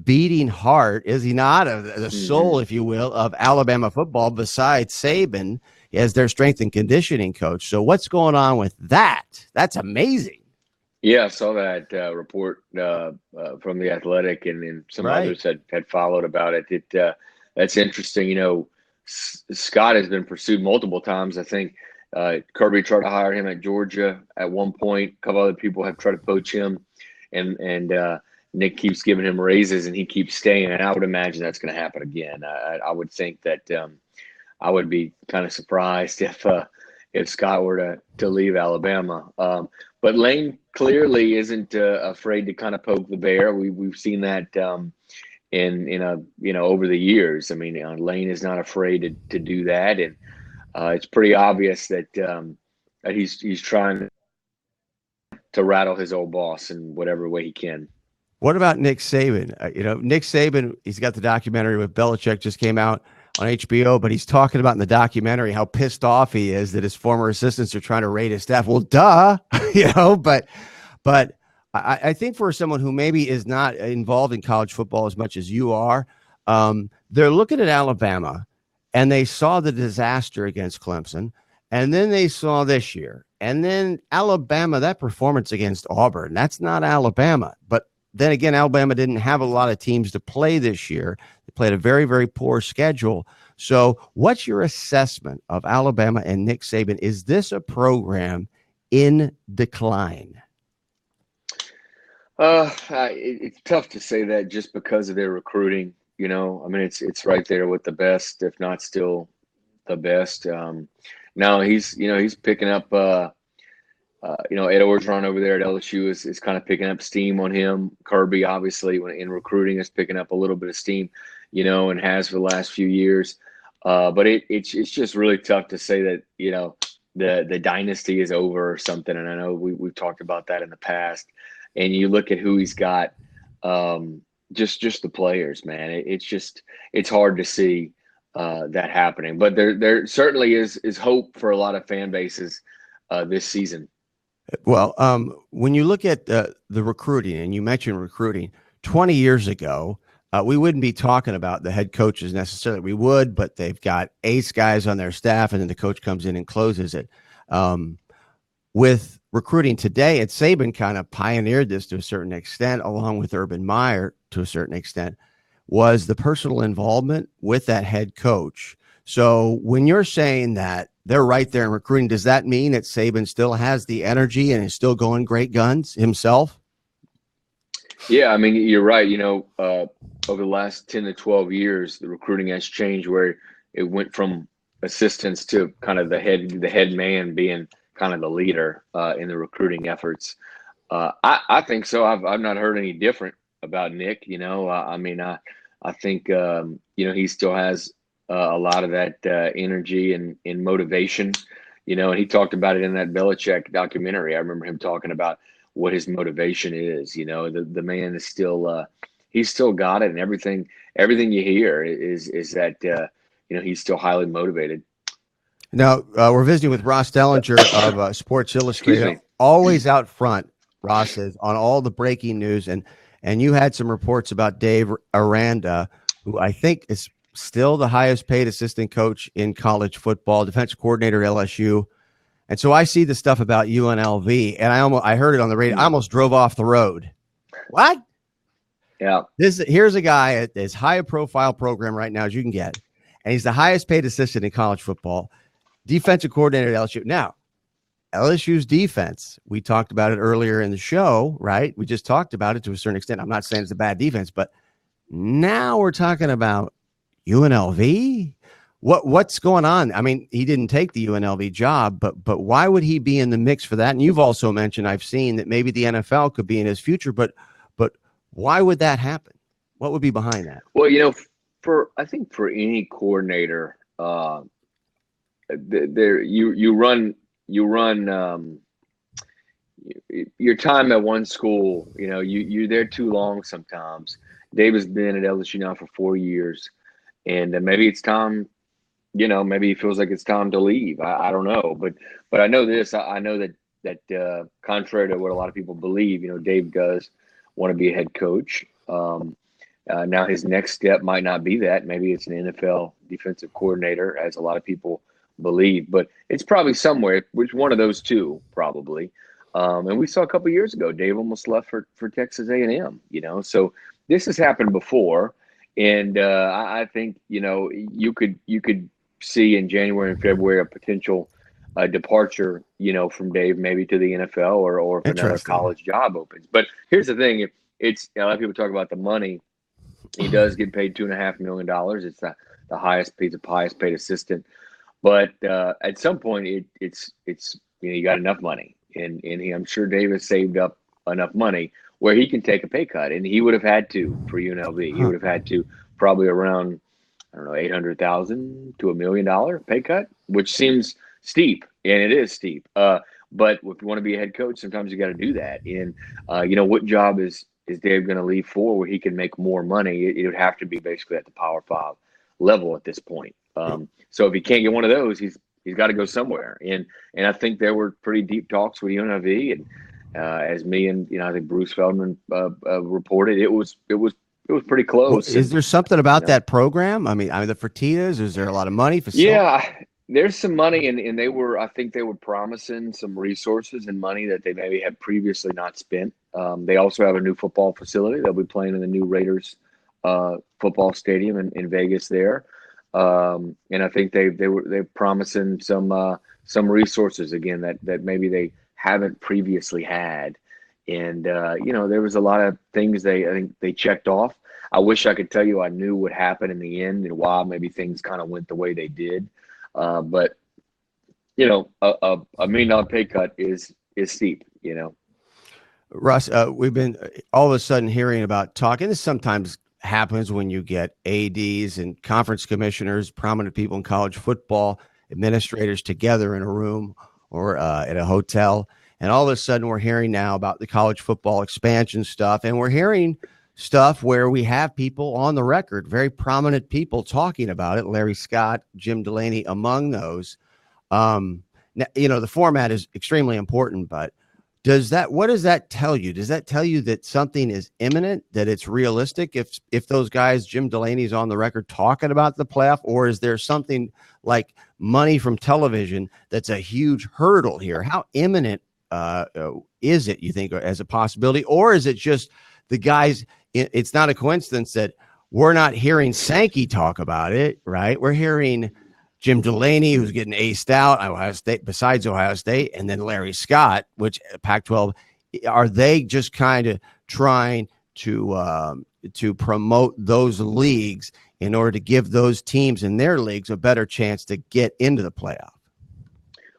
beating heart, is he not? The soul, if you will, of Alabama football, besides Saban as their strength and conditioning coach. So what's going on with that? That's amazing. Yeah, I saw that report from the Athletic, and some Right. others had followed about it. That's interesting. Scott has been pursued multiple times. I think Kirby tried to hire him at Georgia at one point. A couple other people have tried to poach him, and Nick keeps giving him raises, and he keeps staying. And I would imagine that's going to happen again. I would think that I would be kind of surprised if Scott were to leave Alabama. But Lane clearly isn't afraid to kind of poke the bear. We've seen that in over the years. I mean, Lane is not afraid to do that, and it's pretty obvious that that he's trying to rattle his old boss in whatever way he can. What about Nick Saban? Nick Saban, he's got the documentary with Belichick just came out on HBO, but he's talking about in the documentary how pissed off he is that his former assistants are trying to raid his staff. Well, duh, but I think for someone who maybe is not involved in college football as much as you are, they're looking at Alabama and they saw the disaster against Clemson. And then they saw this year, and then Alabama, that performance against Auburn, that's not Alabama. But then again, Alabama didn't have a lot of teams to play this year. They played a very, very poor schedule. So what's your assessment of Alabama and Nick Saban? Is this a program in decline? It's tough to say that just because of their recruiting. I mean, it's right there with the best, if not still the best. Now he's picking up, Ed Orgeron over there at LSU is kind of picking up steam on him. Kirby, obviously, in recruiting, is picking up a little bit of steam, and has for the last few years. But it's just really tough to say that, the dynasty is over or something. And I know we've talked about that in the past. And you look at who he's got, just the players, man. It's hard to see that happening. But there certainly is hope for a lot of fan bases this season. Well, when you look at the recruiting, and you mentioned recruiting, 20 years ago, we wouldn't be talking about the head coaches necessarily. We would, but they've got ace guys on their staff, and then the coach comes in and closes it. With recruiting today, and Saban kind of pioneered this to a certain extent, along with Urban Meyer to a certain extent, was the personal involvement with that head coach. So when you're saying that they're right there in recruiting, does that mean that Saban still has the energy and is still going great guns himself? Yeah, I mean, you're right. Over the last 10 to 12 years, the recruiting has changed where it went from assistants to kind of the head man being kind of the leader in the recruiting efforts. I think so. I've not heard any different about Nick. I think he still has a lot of that energy and motivation. And he talked about it in that Belichick documentary. I remember him talking about what his motivation is. The man is still he's still got it, and everything you hear is that he's still highly motivated. Now, we're visiting with Ross Dellinger of Sports Illustrated. Always out front, Ross is on all the breaking news, and you had some reports about Dave Aranda, who I think is still the highest paid assistant coach in college football, defensive coordinator at LSU. And so I see the stuff about UNLV, and I heard it on the radio. I almost drove off the road. What? Yeah. Here's a guy at as high a profile program right now as you can get, and he's the highest paid assistant in college football, defensive coordinator at LSU. Now, LSU's defense, we talked about it earlier in the show, right? We just talked about it to a certain extent. I'm not saying it's a bad defense, but now we're talking about UNLV. What's going on? I mean, he didn't take the UNLV job, but why would he be in the mix for that? And you've also mentioned, I've seen that maybe the NFL could be in his future, but why would that happen? What would be behind that? Well, I think for any coordinator, you run your time at one school. You're there too long sometimes. Dave has been at LSU now for 4 years, and maybe it's time. Maybe he feels like it's time to leave. I don't know, but I know this. I know that contrary to what a lot of people believe, Dave does want to be a head coach. Now his next step might not be that. Maybe it's an NFL defensive coordinator, as a lot of people believe. But it's probably somewhere, which one of those two probably. And we saw a couple years ago, Dave almost left for Texas A&M, so this has happened before. And I think, you could see in January and February a potential departure, from Dave maybe to the NFL or if another Interesting. college job opens. But here's the thing. If it's a lot of people talk about the money. He does get paid $2.5 million. It's the highest paid assistant. But at some point, it's you got enough money, and I'm sure Davis saved up enough money where he can take a pay cut, and he would have had to for UNLV. He would have had to probably around $800,000 to $1 million pay cut, which seems steep, and it is steep. But if you want to be a head coach, sometimes you got to do that. And what job is Dave going to leave for where he can make more money? It would have to be basically at the Power 5 level at this point. So if he can't get one of those, he's got to go somewhere. And I think there were pretty deep talks with UNLV, and as me and I think Bruce Feldman reported, it was pretty close. Well, is there something about that program? I mean, the Fertittas, is there a lot of money? Yeah, there's some money, and I think they were promising some resources and money that they maybe had previously not spent. They also have a new football facility. They'll be playing in the new Raiders football stadium in Vegas there. And I think they're promising some resources again that maybe they haven't previously had. And there was a lot of things I think they checked off. I wish I could tell you I knew what happened in the end and why maybe things kind of went the way they did. But a $1 million pay cut is steep. Russ, we've been all of a sudden hearing about talking. This sometimes happens when you get ADs and conference commissioners, prominent people in college football, administrators together in a room or at a hotel. And all of a sudden we're hearing now about the college football expansion stuff. And we're hearing stuff where we have people on the record, very prominent people talking about it. Larry Scott, Jim Delaney, among those. The format is extremely important, but what does that tell you? Does that tell you that something is imminent, that it's realistic if those guys, Jim Delaney's on the record talking about the playoff, or is there something like money from television that's a huge hurdle here? How imminent is it, you think, as a possibility, or is it just the guys? It's not a coincidence that we're not hearing Sankey talk about it, right? We're hearing Jim Delaney, who's getting aced out, Ohio State, besides Ohio State, and then Larry Scott, which Pac-12, are they just kind of trying to promote those leagues in order to give those teams in their leagues a better chance to get into the playoff?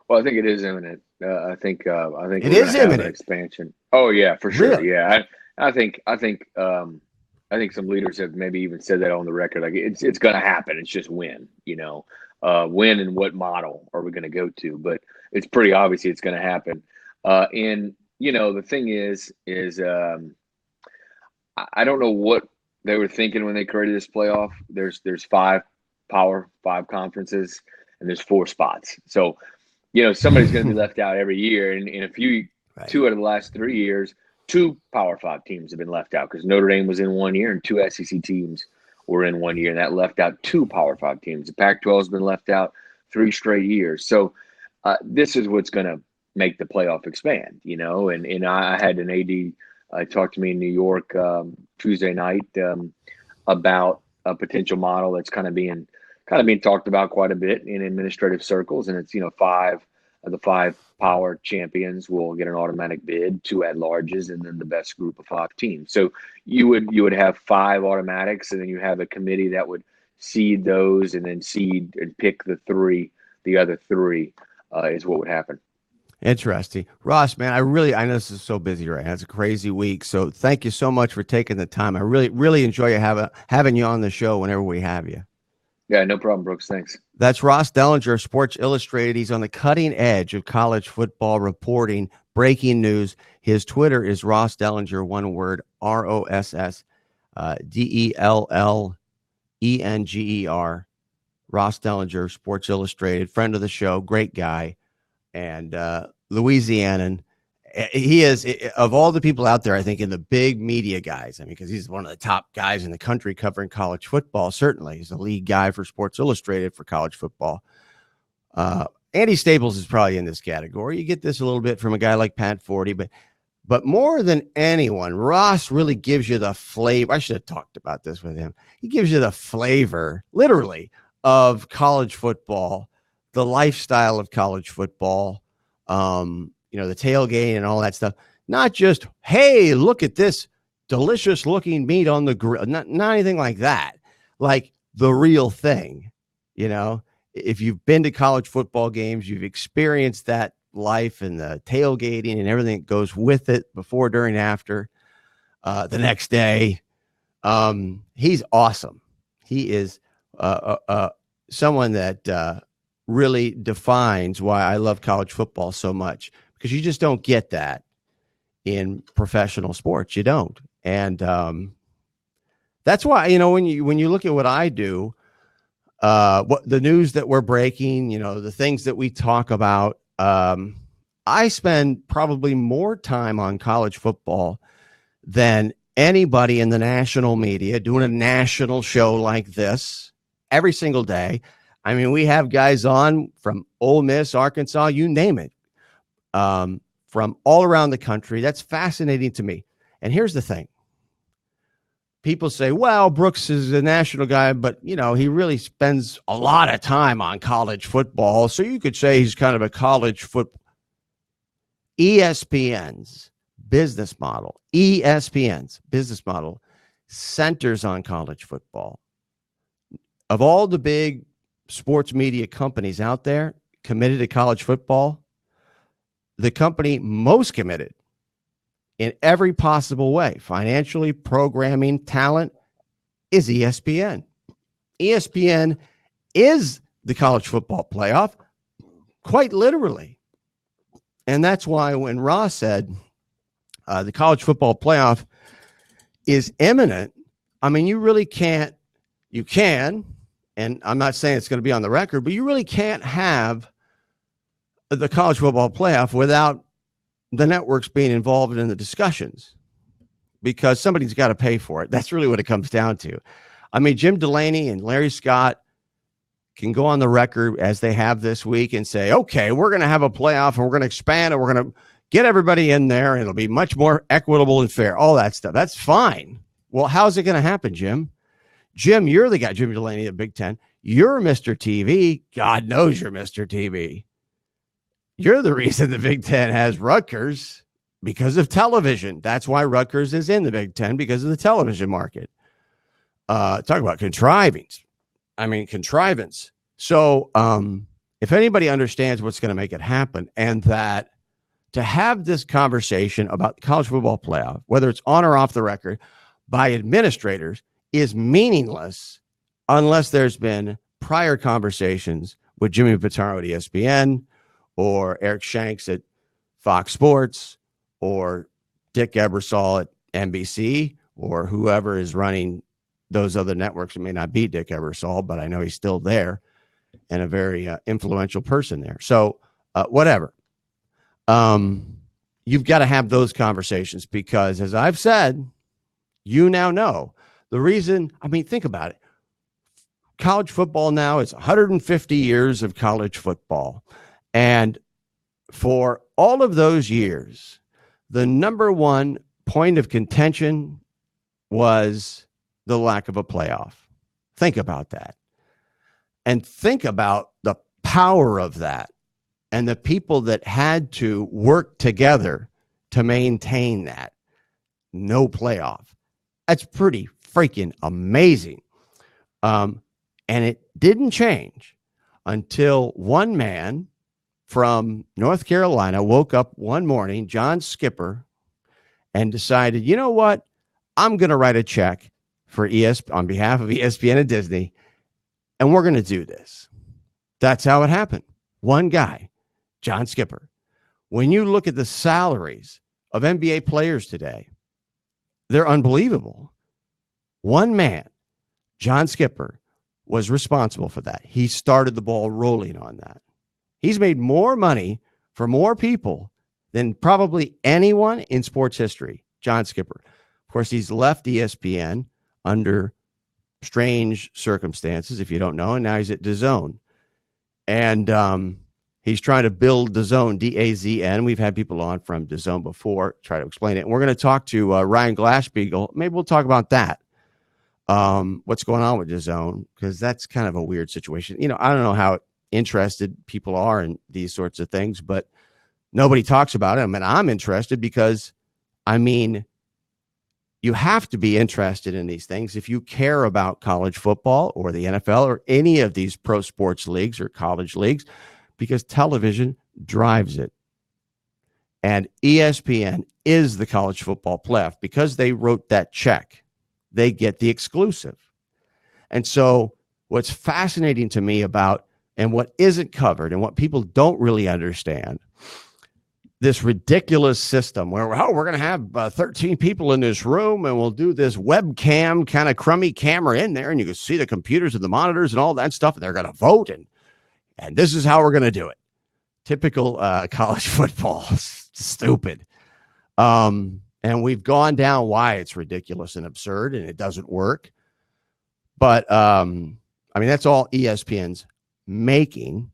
Well, I think it is imminent. I think it is imminent expansion. Oh yeah, for sure. Really? Yeah, I think some leaders have maybe even said that on the record. Like it's going to happen. It's just when, when and what model are we going to go to? But it's pretty obvious it's going to happen. And the thing is I don't know what they were thinking when they created this playoff. There's 5 Power 5 conferences and there's 4 spots. So, somebody's going to be left out every year. And in Right. 2 out of the last 3 years, 2 Power 5 teams have been left out because Notre Dame was in 1 year and 2 SEC teams were in 1 year, and that left out 2 Power 5 teams. The Pac-12 has been left out 3 straight years. So this is what's going to make the playoff expand, and I had an AD talk to me in New York Tuesday night about a potential model that's kind of being talked about quite a bit in administrative circles, and it's 5 of the 5 power champions will get an automatic bid, 2 at-larges, and then the best group of 5 teams. So you would have 5 automatics, and then you have a committee that would seed those and then seed and pick the other 3 is what would happen. Interesting. Ross, man, I know this is so busy right now. It's a crazy week. So thank you so much for taking the time. I really, really enjoy having you on the show whenever we have you. Yeah, no problem, Brooks. Thanks. That's Ross Dellinger, Sports Illustrated. He's on the cutting edge of college football reporting, breaking news. His Twitter is Ross Dellinger, one word, ROSS DELLENGER. Ross Dellinger, Sports Illustrated, friend of the show, great guy, and Louisianan. He is, of all the people out there, I think, in the big media guys, because he's one of the top guys in the country covering college football. Certainly, he's the lead guy for Sports Illustrated for college football. Andy Staples is probably in this category. You get this a little bit from a guy like Pat Forty, but more than anyone, Ross really gives you the flavor. I should have talked about this with him. He gives you the flavor, literally, of college football, the lifestyle of college football, the tailgate and all that stuff. Not just, hey, look at this delicious looking meat on the grill. Not anything like that. Like the real thing. If you've been to college football games, you've experienced that life and the tailgating and everything that goes with it before, during, after, the next day. He's awesome. He is someone that really defines why I love college football so much, because you just don't get that in professional sports. You don't. And that's why, when you look at what I do, what the news that we're breaking, the things that we talk about, I spend probably more time on college football than anybody in the national media doing a national show like this every single day. I mean, we have guys on from Ole Miss, Arkansas, you name it, from all around the country. That's fascinating to me. And here's the thing. People say, well, Brooks is a national guy, but, he really spends a lot of time on college football. So you could say he's kind of a college football. ESPN's business model centers on college football. Of all the big sports media companies out there committed to college football, the company most committed in every possible way, financially, programming, talent, is ESPN. ESPN is the college football playoff, quite literally. And that's why when Ross said the college football playoff is imminent, I mean, you can, and I'm not saying it's going to be on the record, but you really can't have the college football playoff without the networks being involved in the discussions, because somebody's got to pay for it. That's really what it comes down to. I mean, Jim Delaney and Larry Scott can go on the record, as they have this week, and say, okay, we're going to have a playoff and we're going to expand and we're going to get everybody in there and it'll be much more equitable and fair. All that stuff. That's fine. Well, how's it going to happen, Jim? Jim, you're the guy, Jim Delaney at Big Ten. You're Mr. TV. God knows you're Mr. TV. You're the reason the Big Ten has Rutgers, because of television. That's why Rutgers is in the Big Ten, because of the television market. Talk about contrivance. So if anybody understands what's going to make it happen, and that to have this conversation about the college football playoff, whether it's on or off the record, by administrators, is meaningless unless there's been prior conversations with Jimmy Pitaro at ESPN, or Eric Shanks at Fox Sports, or Dick Ebersol at NBC, or whoever is running those other networks. It may not be Dick Ebersol, but I know he's still there and a very influential person there. So whatever. You've got to have those conversations, because, as I've said, you now know the reason. I mean, think about it. College football now is 150 years of college football. And for all of those years, the number one point of contention was the lack of a playoff. Think about that. And think about the power of that and the people that had to work together to maintain that. No playoff. That's pretty freaking amazing. And it didn't change until one man from North Carolina woke up one morning, John Skipper, and decided, you know what? I'm going to write a check for on behalf of ESPN and Disney, and we're going to do this. That's how it happened. One guy, John Skipper. When you look at the salaries of NBA players today, they're unbelievable. One man, John Skipper, was responsible for that. He started the ball rolling on that. He's made more money for more people than probably anyone in sports history, John Skipper. Of course, he's left ESPN under strange circumstances, if you don't know, and now he's at DAZN. And He's trying to build DAZN, DAZN. We've had people on from DAZN before, try to explain it. And we're going to talk to Ryan Glassspiegel. Maybe we'll talk about that. What's going on with DAZN, because that's kind of a weird situation. You know, I don't know how interested people are in these sorts of things, but nobody talks about them. And I'm interested because, I mean, you have to be interested in these things if you care about college football or the NFL or any of these pro sports leagues or college leagues, because television drives it. And ESPN is the college football playoff because they wrote that check. They get the exclusive. And so what's fascinating to me about, and what isn't covered and what people don't really understand, this ridiculous system where, oh, we're going to have 13 people in this room and we'll do this webcam kind of crummy camera in there and you can see the computers and the monitors and all that stuff. And they're going to vote. And this is how we're going to do it. Typical college football. Stupid. And we've gone down why it's ridiculous and absurd and it doesn't work. But, I mean, that's all ESPN's making.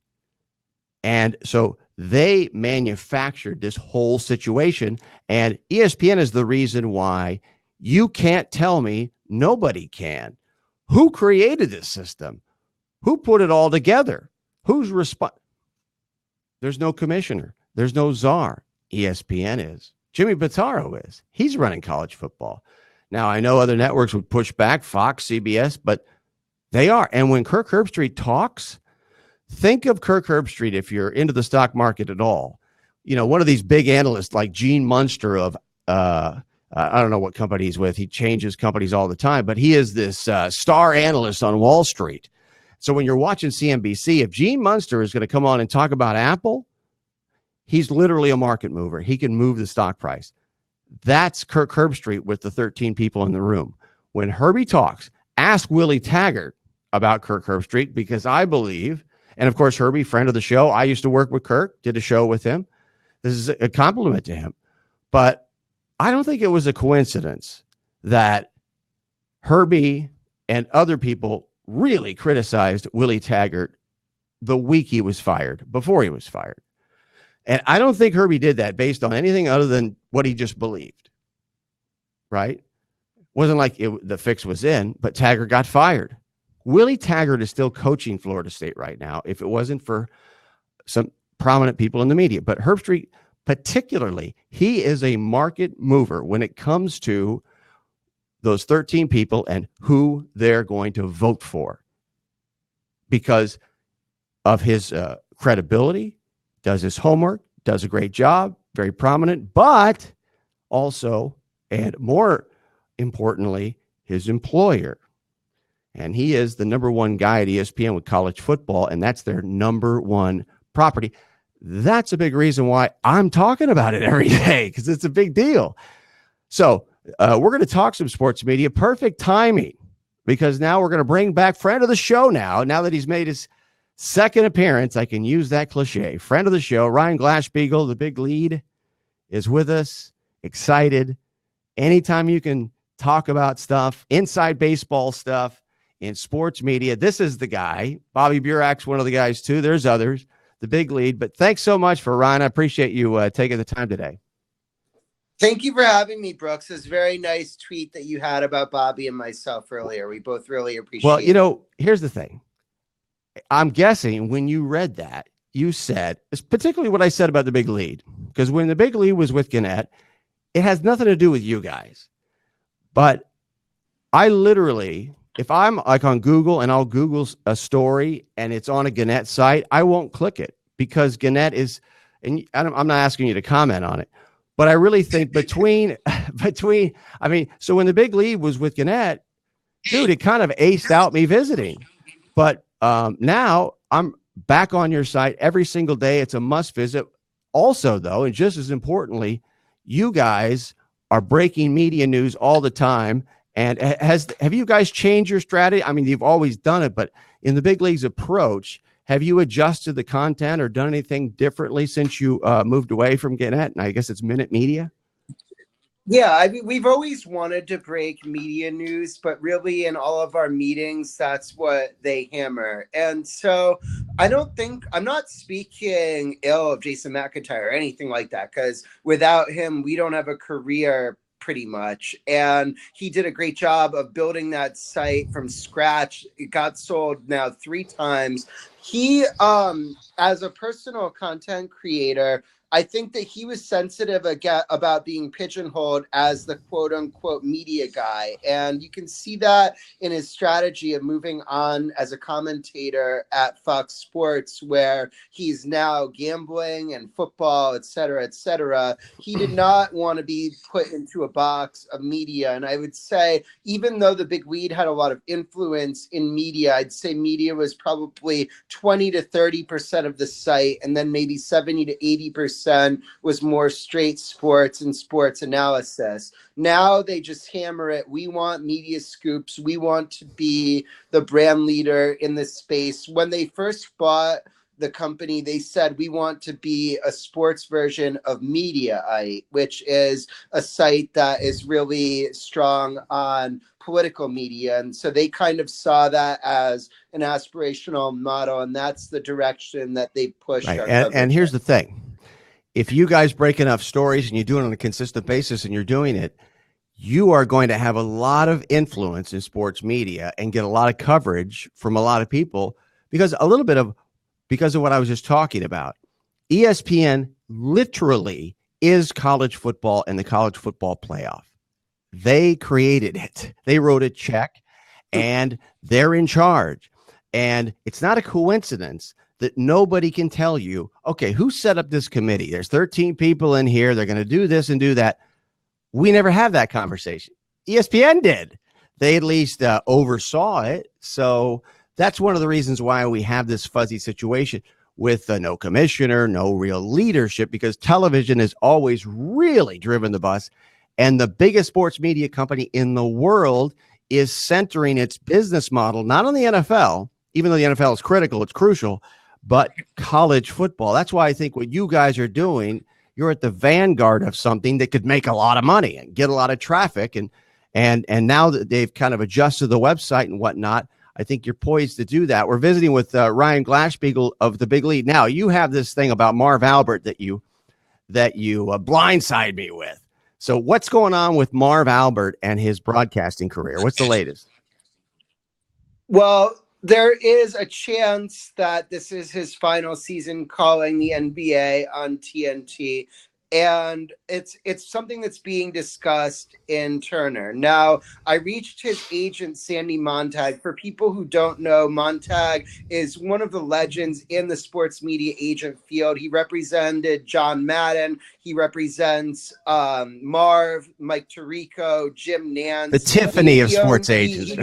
And so they manufactured this whole situation. And ESPN is the reason why you can't tell me, nobody can. Who created this system? Who put it all together? Who's responsible? There's no commissioner. There's no czar. ESPN is. Jimmy Pitaro is. He's running college football. Now, I know other networks would push back, Fox, CBS, but they are. And when Kirk Herbstreit talks, think of Kirk Herbstreit if you're into the stock market at all. You know, one of these big analysts like Gene Munster of, I don't know what company he's with. He changes companies all the time, but he is this star analyst on Wall Street. So when you're watching CNBC, if Gene Munster is going to come on and talk about Apple, he's literally a market mover. He can move the stock price. That's Kirk Herbstreit with the 13 people in the room. When Herbie talks, ask Willie Taggart about Kirk Herbstreit, because I believe, and of course, Herbie, friend of the show, I used to work with Kirk, did a show with him. This is a compliment to him. But I don't think it was a coincidence that Herbie and other people really criticized Willie Taggart the week he was fired, before he was fired. And I don't think Herbie did that based on anything other than what he just believed, right? Wasn't like the fix was in, but Taggart got fired. Willie Taggart is still coaching Florida State right now, if it wasn't for some prominent people in the media. But Herbstreit, particularly, he is a market mover when it comes to those 13 people and who they're going to vote for, because of his credibility, does his homework, does a great job, very prominent, but also, and more importantly, his employer. And he is the number one guy at ESPN with college football, and that's their number one property. That's a big reason why I'm talking about it every day, because it's a big deal. So we're going to talk some sports media. Perfect timing, because now we're going to bring back friend of the show now that he's made his second appearance. I can use that cliche. Friend of the show, Ryan Glassspiegel, the big lead, is with us. Excited. Anytime you can talk about stuff, inside baseball stuff, in sports media, this is the guy. Bobby Burak's one of the guys too. There's others, the big lead. But thanks so much for Ryan. I appreciate you taking the time today. Thank you for having me, Brooks. It's a very nice tweet that you had about Bobby and myself earlier. We both really appreciate it. Well, you know, here's the thing. I'm guessing when you read that, you said, it's particularly what I said about the big lead, because when the big lead was with Gannett, it has nothing to do with you guys. But I literally, if I'm like on Google and I'll Google a story and it's on a Gannett site, I won't click it, because Gannett is, and I'm not asking you to comment on it, but I really think between, I mean, so when the big lead was with Gannett, dude, it kind of aced out me visiting. But now I'm back on your site every single day. It's a must visit. Also, though, and just as importantly, you guys are breaking media news all the time. And have you guys changed your strategy? I mean, you've always done it, but in the big league's approach, have you adjusted the content or done anything differently since you moved away from Gannett? And I guess it's Minute Media. Yeah, I mean, we've always wanted to break media news, but really in all of our meetings, that's what they hammer. And so I'm not speaking ill of Jason McIntyre or anything like that, because without him, we don't have a career pretty much. And he did a great job of building that site from scratch. It got sold now 3 times. He, as a personal content creator, I think that he was sensitive about being pigeonholed as the quote unquote media guy. And you can see that in his strategy of moving on as a commentator at Fox Sports, where he's now gambling and football, et cetera, et cetera. He did not want to be put into a box of media. And I would say, even though the big lead had a lot of influence in media, I'd say media was probably 20 to 30% of the site, and then maybe 70 to 80% was more straight sports and sports analysis. Now they just hammer it. We want media scoops. We want to be the brand leader in this space. When they first bought the company, they said we want to be a sports version of Mediaite, which is a site that is really strong on political media. And so they kind of saw that as an aspirational model, and that's the direction that they pushed Right. our And here's in. the thing. If you guys break enough stories and you do it on a consistent basis and you're doing it, you are going to have a lot of influence in sports media and get a lot of coverage from a lot of people because of what I was just talking about. ESPN literally is college football and the college football playoff. They created it. They wrote a check and they're in charge. And it's not a coincidence that nobody can tell you, okay, who set up this committee? There's 13 people in here. They're going to do this and do that. We never have that conversation. ESPN did. They at least oversaw it. So that's one of the reasons why we have this fuzzy situation with no commissioner, no real leadership, because television has always really driven the bus. And the biggest sports media company in the world is centering its business model, not on the NFL, even though the NFL is critical, it's crucial, but college football. That's why I think what you guys are doing, you're at the vanguard of something that could make a lot of money and get a lot of traffic. And now that they've kind of adjusted the website and whatnot, I think you're poised to do that. We're visiting with Ryan Glassbeagle of the Big Lead. Now, you have this thing about Marv Albert that you blindside me with. So what's going on with Marv Albert and his broadcasting career? What's the latest? Well, there is a chance that this is his final season calling the NBA on TNT. And it's something that's being discussed in Turner. Now, I reached his agent, Sandy Montag. For people who don't know, Montag is one of the legends in the sports media agent field. He represented John Madden. He represents Marv, Mike Tirico, Jim Nance. The Tiffany of sports agents.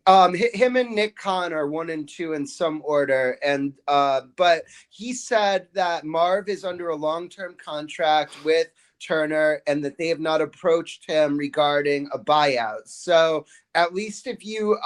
Him and Nick Khan are 1 and 2 in some order, and but he said that Marv is under a long-term contract with Turner and that they have not approached him regarding a buyout. So at least if you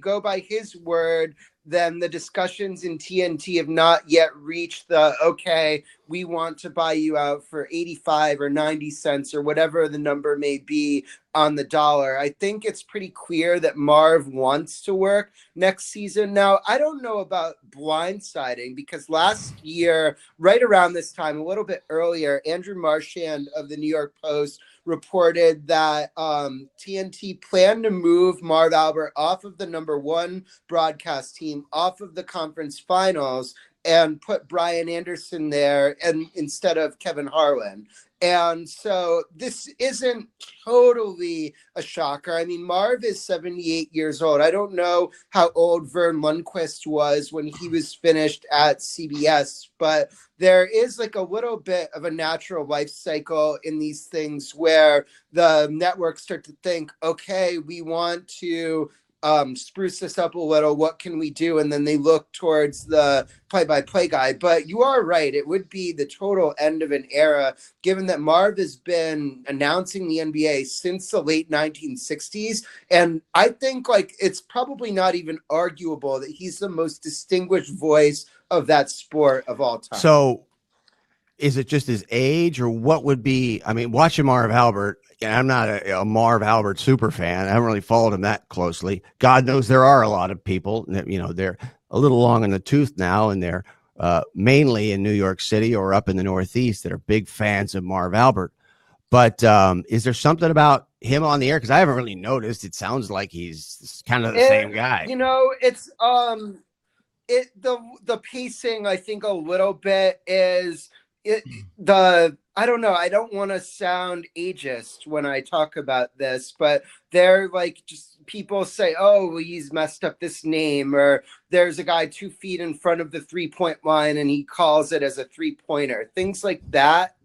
go by his word, then the discussions in TNT have not yet reached the, okay, we want to buy you out for 85 or 90 cents or whatever the number may be on the dollar. I think it's pretty clear that Marv wants to work next season. Now, I don't know about blindsiding, because last year, right around this time, a little bit earlier, Andrew Marchand of the New York Post reported that TNT planned to move Marv Albert off of the #1 broadcast team, off of the conference finals, and put Brian Anderson there and instead of Kevin Harlan. And so this isn't totally a shocker. I mean, Marv is 78 years old. I don't know how old Vern Lundquist was when he was finished at CBS, but there is like a little bit of a natural life cycle in these things where the networks start to think, okay, we want to spruce this up a little. What can we do? And then they look towards the play-by-play guy. But you are right. It would be the total end of an era, given that Marv has been announcing the NBA since the late 1960s. And I think like it's probably not even arguable that he's the most distinguished voice of that sport of all time. So is it just his age, or what would be? I mean, watching Marv Albert, and I'm not a Marv Albert super fan. I haven't really followed him that closely. God knows there are a lot of people that, they're a little long in the tooth now, and they're mainly in New York City or up in the Northeast that are big fans of Marv Albert. But is there something about him on the air? Because I haven't really noticed. It sounds like he's kind of the same guy. It's the pacing, I think, a little bit is I don't know. I don't want to sound ageist when I talk about this, but they're like, just people say, oh, well, he's messed up this name, or there's a guy 2 feet in front of the 3-point line and he calls it as a 3-pointer. Things like that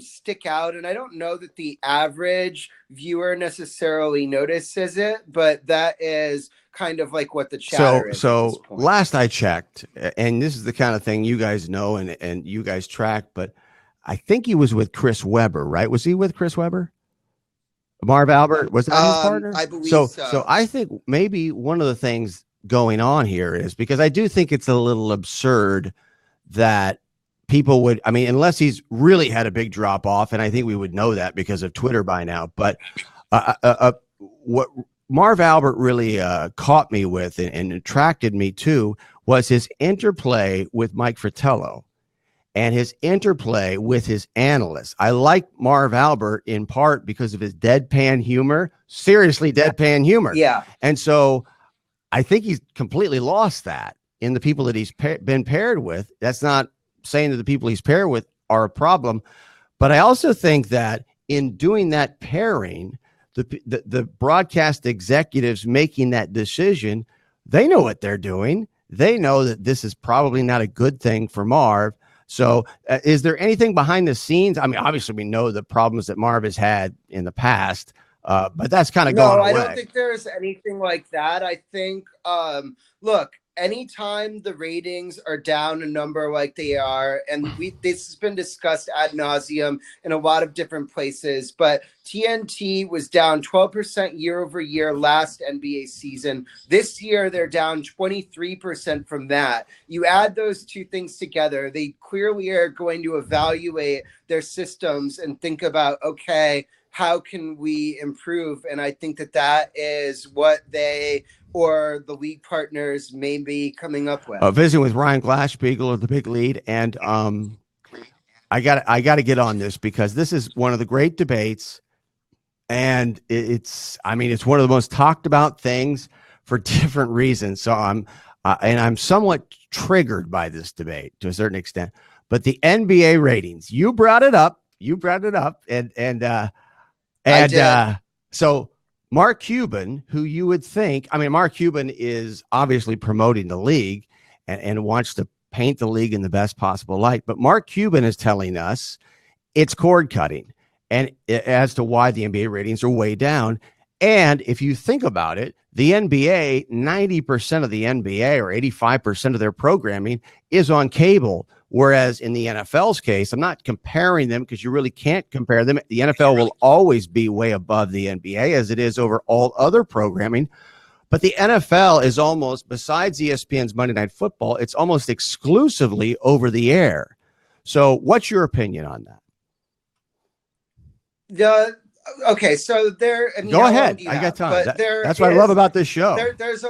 stick out. And I don't know that the average viewer necessarily notices it, but that is kind of like what the chatter is. So last I checked, and this is the kind of thing you guys know and you guys track, but I think he was with Chris Webber, right? Was he with Chris Webber? Marv Albert, was that his partner? I believe so. So I think maybe one of the things going on here is, because I do think it's a little absurd that people would, I mean, unless he's really had a big drop off, and I think we would know that because of Twitter by now, but what Marv Albert really caught me with and attracted me to was his interplay with Mike Fratello and his interplay with his analysts. I like Marv Albert in part because of his deadpan humor, seriously deadpan humor. Yeah. And so I think he's completely lost that in the people that he's been paired with. That's not saying that the people he's paired with are a problem, but I also think that in doing that pairing, the broadcast executives making that decision, they know what they're doing. They know that this is probably not a good thing for Marv. So is there anything behind the scenes? I mean, obviously we know the problems that Marv has had in the past, but that's kind of gone away. No, I don't think there's anything like that. I think, look, anytime the ratings are down a number like they are, and this has been discussed ad nauseum in a lot of different places, but TNT was down 12% year over year last NBA season. This year, they're down 23% from that. You add those two things together, they clearly are going to evaluate their systems and think about, okay, how can we improve? And I think that is what they or the league partners may be coming up with. Visiting with Ryan Glassspiegel of the Big Lead, and I got to get on this because this is one of the great debates, and it's one of the most talked about things for different reasons. So I'm somewhat triggered by this debate to a certain extent. But the NBA ratings, you brought it up, and so Mark Cuban, who you would think, Mark Cuban is obviously promoting the league and wants to paint the league in the best possible light. But Mark Cuban is telling us it's cord cutting, and as to why the NBA ratings are way down. And if you think about it, the NBA, 90% of the NBA or 85% of their programming is on cable. Whereas in the NFL's case, I'm not comparing them because you really can't compare them. The NFL will always be way above the NBA as it is over all other programming. But the NFL is almost, besides ESPN's Monday Night Football, it's almost exclusively over the air. So what's your opinion on that? Okay, so there. Go ahead. I got time. That's what I love about this show. There's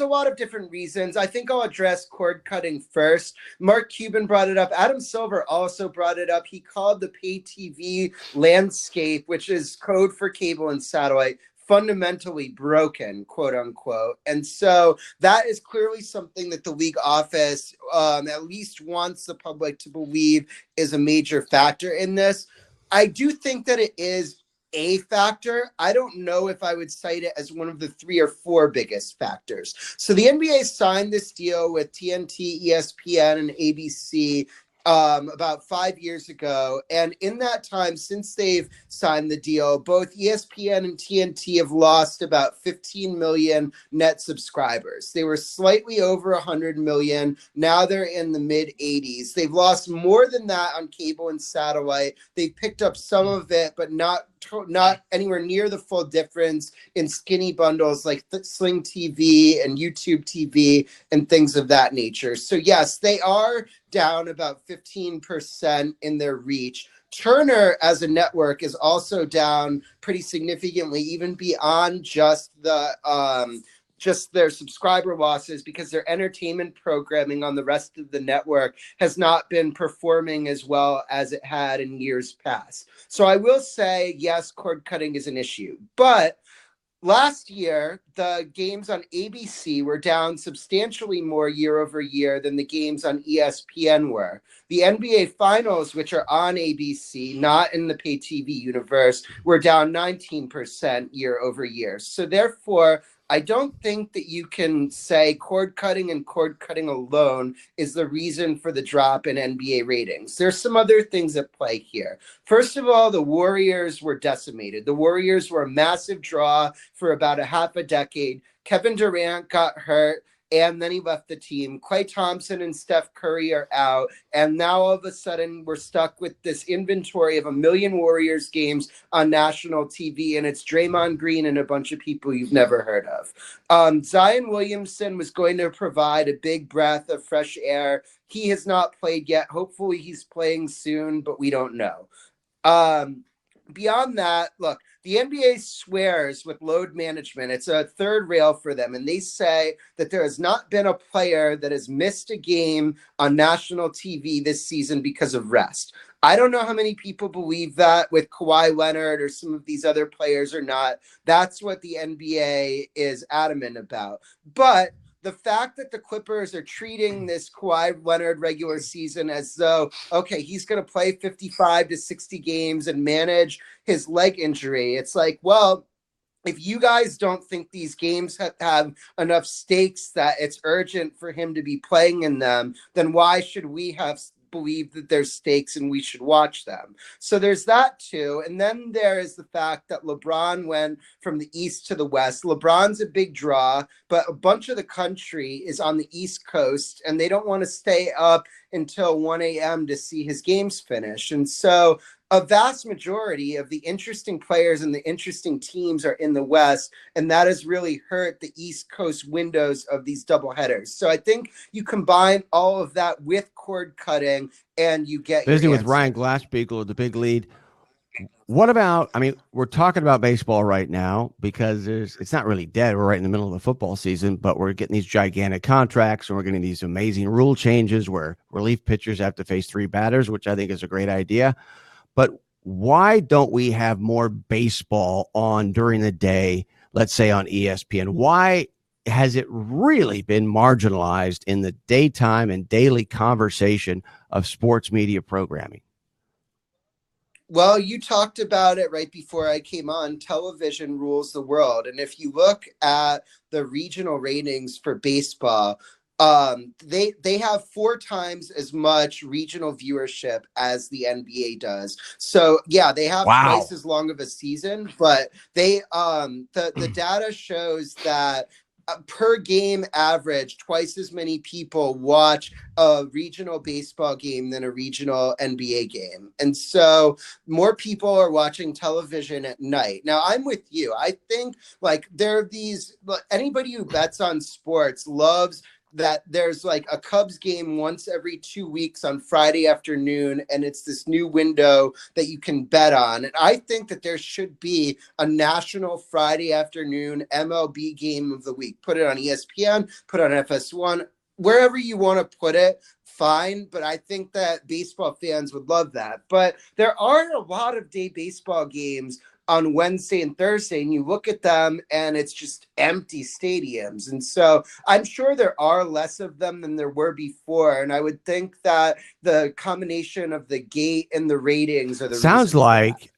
a lot of different reasons. I think I'll address cord cutting first. Mark Cuban brought it up. Adam Silver also brought it up. He called the pay TV landscape, which is code for cable and satellite, fundamentally broken, quote unquote. And so that is clearly something that the league office at least wants the public to believe is a major factor in this. I do think that it is a factor. I don't know if I would cite it as one of the 3 or 4 biggest factors. So the NBA signed this deal with TNT, ESPN, and ABC about 5 years ago. And in that time, since they've signed the deal, both ESPN and TNT have lost about 15 million net subscribers. They were slightly over 100 million. Now they're in the mid 80s. They've lost more than that on cable and satellite. They've picked up some of it, but not not anywhere near the full difference in skinny bundles like Sling TV and YouTube TV and things of that nature. So yes, they are down about 15% in their reach. Turner as a network is also down pretty significantly, even beyond just their subscriber losses, because their entertainment programming on the rest of the network has not been performing as well as it had in years past. So I will say, yes, cord cutting is an issue, but last year, the games on ABC were down substantially more year over year than the games on ESPN were. The NBA Finals, which are on ABC, not in the pay TV universe, were down 19% year over year. So therefore, I don't think that you can say cord cutting and cord cutting alone is the reason for the drop in NBA ratings. There's some other things at play here. First of all, the Warriors were decimated. The Warriors were a massive draw for about a half a decade. Kevin Durant got hurt, and then he left the team. Klay Thompson and Steph Curry are out, and now all of a sudden we're stuck with this inventory of 1 million Warriors games on national TV, and it's Draymond Green and a bunch of people you've never heard of. Zion Williamson was going to provide a big breath of fresh air. He has not played yet. Hopefully he's playing soon, but we don't know. Beyond that, look, the NBA swears with load management. It's a third rail for them. And they say that there has not been a player that has missed a game on national TV this season because of rest. I don't know how many people believe that with Kawhi Leonard or some of these other players or not. That's what the NBA is adamant about. But the fact that the Clippers are treating this Kawhi Leonard regular season as though, okay, he's going to play 55 to 60 games and manage his leg injury. It's like, well, if you guys don't think these games have enough stakes that it's urgent for him to be playing in them, then why should we have believe that there's stakes and we should watch them? So there's that too. And then there is the fact that LeBron went from the East to the West. LeBron's a big draw, but a bunch of the country is on the East Coast and they don't want to stay up until 1 a.m. to see his games finish. And so a vast majority of the interesting players and the interesting teams are in the West, and that has really hurt the East Coast windows of these doubleheaders. So I think you combine all of that with cord cutting, and you get busy your with answer. Ryan Glassbeagle, the big lead. What about? I mean, we're talking about baseball right now because it's not really dead. We're right in the middle of the football season, but we're getting these gigantic contracts, and we're getting these amazing rule changes where relief pitchers have to face 3 batters, which I think is a great idea. But why don't we have more baseball on during the day, let's say on ESPN? Why has it really been marginalized in the daytime and daily conversation of sports media programming? Well, you talked about it right before I came on. Television rules the world. And if you look at the regional ratings for baseball, they have 4 times as much regional viewership as the NBA does. So yeah, they have twice as long of a season, but they the data shows that per game average, twice as many people watch a regional baseball game than a regional NBA game. And so more people are watching television at night. Now, I'm with you. I think like there are anybody who bets on sports loves that there's like a Cubs game once every 2 weeks on Friday afternoon, and it's this new window that you can bet on. And I think that there should be a national Friday afternoon MLB game of the week. Put it on ESPN, put it on FS1, wherever you want to put it, fine. But I think that baseball fans would love that. But there are a lot of day baseball games on Wednesday and Thursday, and you look at them and it's just empty stadiums. And so I'm sure there are less of them than there were before. And I would think that the combination of the gate and the ratings are the sounds like,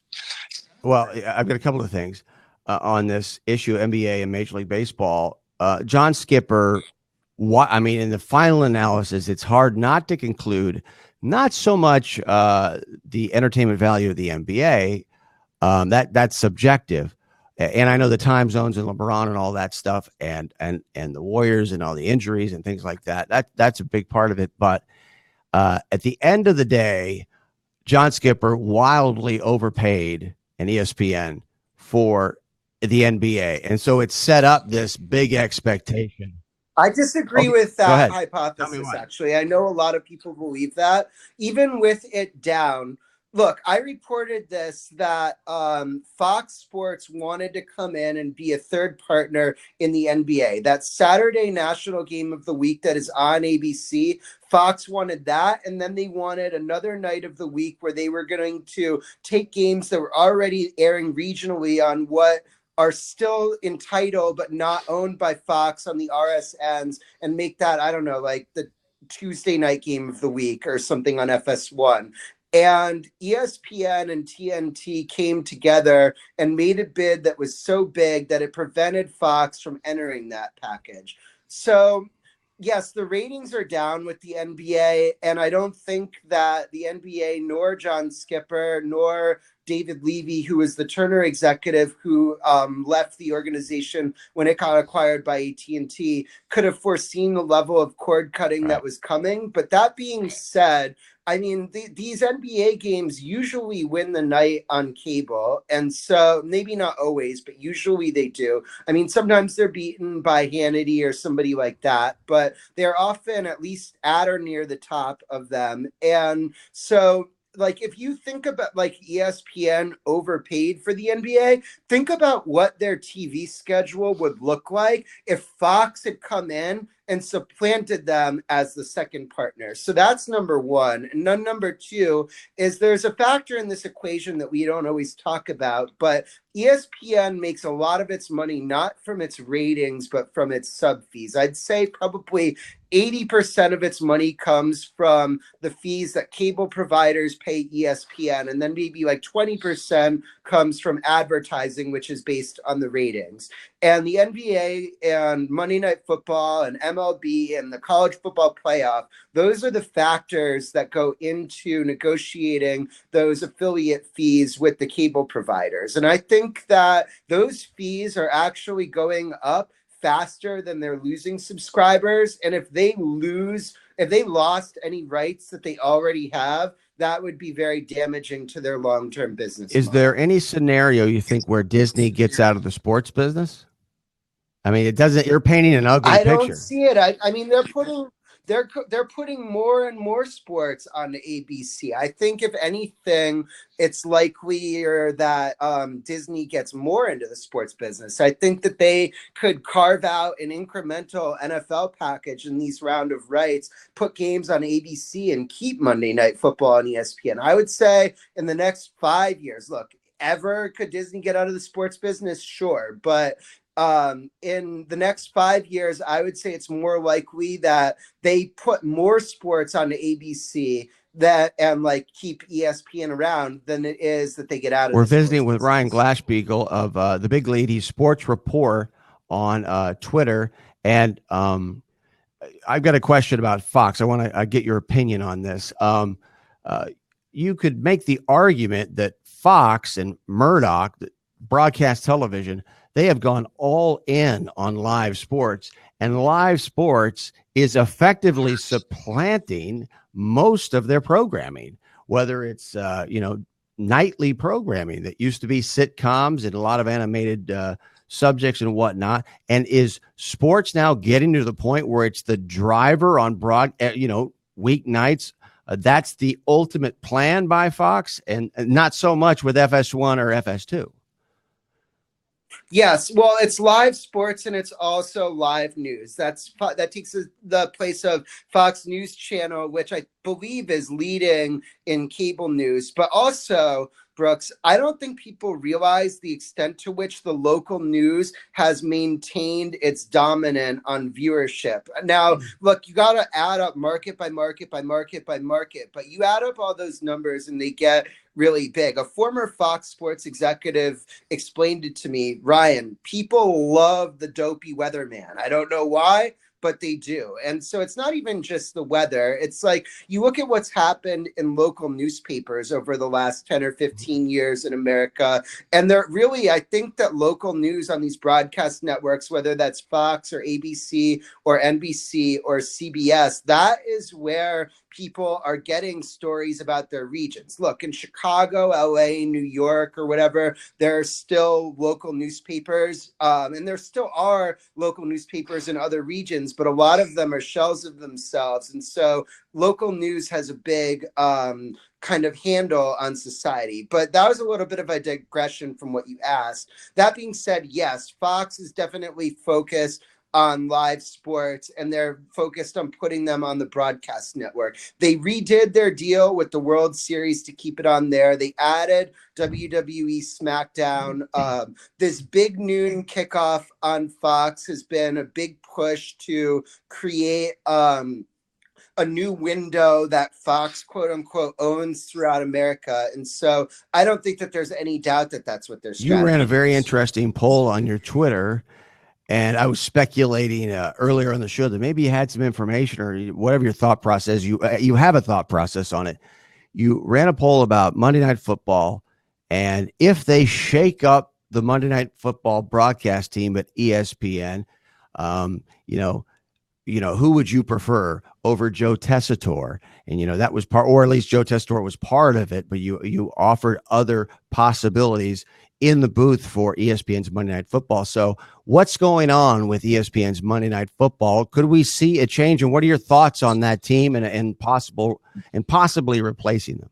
well, I've got a couple of things on this issue, NBA and Major League Baseball. John Skipper, in the final analysis, it's hard not to conclude not so much the entertainment value of the NBA, that's subjective. And I know the time zones and LeBron and all that stuff and the Warriors and all the injuries and things like that. That's a big part of it. But at the end of the day, John Skipper wildly overpaid and ESPN for the NBA. And so it set up this big expectation. I disagree Okay, with go that ahead. Tell me hypothesis, why. actually. I know a lot of people believe that. Even with it down, look, I reported this that Fox Sports wanted to come in and be a third partner in the NBA. That Saturday national game of the week that is on ABC, Fox wanted that. And then they wanted another night of the week where they were going to take games that were already airing regionally on what are still entitled but not owned by Fox on the RSNs and make that, I don't know, like the Tuesday night game of the week or something on FS1. And ESPN and TNT came together and made a bid that was so big that it prevented Fox from entering that package. So, yes, the ratings are down with the NBA, and I don't think that the NBA nor John Skipper nor David Levy, who was the Turner executive who left the organization when it got acquired by AT&T, could have foreseen the level of cord cutting that was coming. But that being said, I mean, these NBA games usually win the night on cable. And so maybe not always, but usually they do. I mean, sometimes they're beaten by Hannity or somebody like that, but they're often at least at or near the top of them. And so, like, if you think about like ESPN overpaid for the NBA, think about what their TV schedule would look like if Fox had come in and supplanted them as the second partner. So that's number one. And then number two is there's a factor in this equation that we don't always talk about, but ESPN makes a lot of its money not from its ratings, but from its sub fees. I'd say probably 80% of its money comes from the fees that cable providers pay ESPN, and then maybe like 20% comes from advertising, which is based on the ratings. And the NBA and Monday Night Football and MLB and the college football playoff, those are the factors that go into negotiating those affiliate fees with the cable providers. And I think that those fees are actually going up faster than they're losing subscribers. And if they lost any rights that they already have, that would be very damaging to their long-term business. Is there any scenario you think where Disney gets out of the sports business? I mean, it doesn't. You're painting an ugly I picture. don't see it. I mean, they're putting more and more sports on ABC. I think if anything, it's likelier that Disney gets more into the sports business. I think that they could carve out an incremental NFL package in these round of rights, put games on ABC, and keep Monday Night Football on ESPN. I would say in the next 5 years, look, ever could Disney get out of the sports business? Sure, but in the next 5 years, I would say it's more likely that they put more sports on ABC and like keep ESPN around than it is that they get out of. We're visiting with Ryan Glassbeagle of the Big Lady Sports Report on Twitter, and I've got a question about Fox. I want to get your opinion on this. You could make the argument that Fox and Murdoch, broadcast television, they have gone all in on live sports, and live sports is effectively supplanting most of their programming, whether it's, nightly programming that used to be sitcoms and a lot of animated subjects and whatnot. And is sports now getting to the point where it's the driver on weeknights? That's the ultimate plan by Fox, and not so much with FS1 or FS2. Yes, well, it's live sports and it's also live news. That takes the place of Fox News Channel, which I believe is leading in cable news. But also, Brooks, I don't think people realize the extent to which the local news has maintained its dominance on viewership. Now, look, you got to add up market by market by market by market, but you add up all those numbers and they get really big. A former Fox Sports executive explained it to me, Ryan, people love the dopey weatherman. I don't know why, but they do. And so it's not even just the weather. It's like you look at what's happened in local newspapers over the last 10 or 15 years in America. And they're really, I think that local news on these broadcast networks, whether that's Fox or ABC or NBC or CBS, that is where people are getting stories about their regions. Look, in Chicago, LA, New York, or whatever, there are still local newspapers, and there still are local newspapers in other regions, but a lot of them are shells of themselves. And so local news has a big kind of handle on society. But that was a little bit of a digression from what you asked. That being said, yes, Fox is definitely focused on live sports, and they're focused on putting them on the broadcast network. They redid their deal with the World Series to keep it on there. They added WWE SmackDown. This big noon kickoff on Fox has been a big push to create a new window that Fox, quote unquote, owns throughout America. And so I don't think that there's any doubt that that's what their strategy You ran a very is. interesting poll on your Twitter, and I was speculating earlier on the show that maybe you had some information or whatever your thought process. You have a thought process on it. You ran a poll about Monday Night Football, and if they shake up the Monday Night Football broadcast team at ESPN, who would you prefer over Joe Tessitore? And, that was part, or at least Joe Tessitore was part of it, but you offered other possibilities in the booth for ESPN's Monday Night Football. So what's going on with ESPN's Monday Night Football? Could we see a change? And what are your thoughts on that team and possibly replacing them?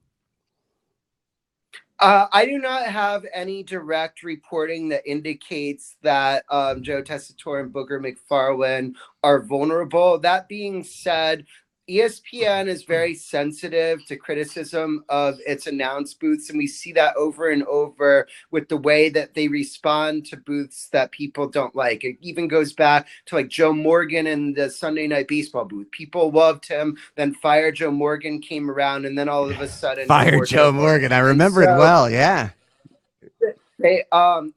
I do not have any direct reporting that indicates that Joe Tessitore and Booger McFarland are vulnerable. That being said, ESPN is very sensitive to criticism of its announce booths, and we see that over and over with the way that they respond to booths that people don't like. It even goes back to like Joe Morgan in the Sunday Night Baseball booth. People loved him, then Fire Joe Morgan came around, and then all of a sudden Fire Joe Morgan. I remember it well. Yeah. They and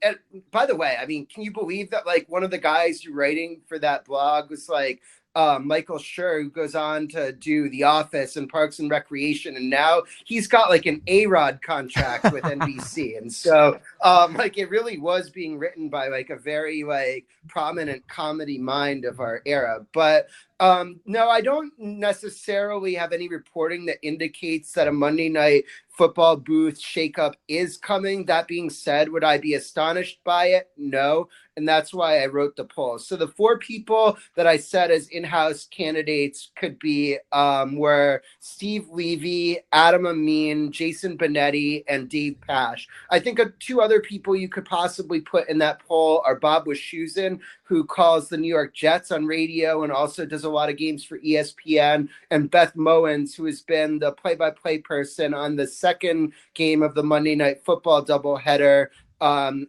by the way, I mean, can you believe that like one of the guys who writing for that blog was like Michael Schur, who goes on to do The Office and Parks and Recreation, and now he's got like an A-Rod contract with NBC. And so like it really was being written by like a very like prominent comedy mind of our era. But no, I don't necessarily have any reporting that indicates that a Monday Night Football booth shakeup is coming. That being said, would I be astonished by it? No. And that's why I wrote the poll. So the 4 people that I said as in-house candidates could be were Steve Levy, Adam Amin, Jason Benetti, and Dave Pasch. I think 2 other people you could possibly put in that poll are Bob Wischusen, who calls the New York Jets on radio and also does a lot of games for ESPN, and Beth Mowins, who has been the play-by-play person on the second game of the Monday Night Football doubleheader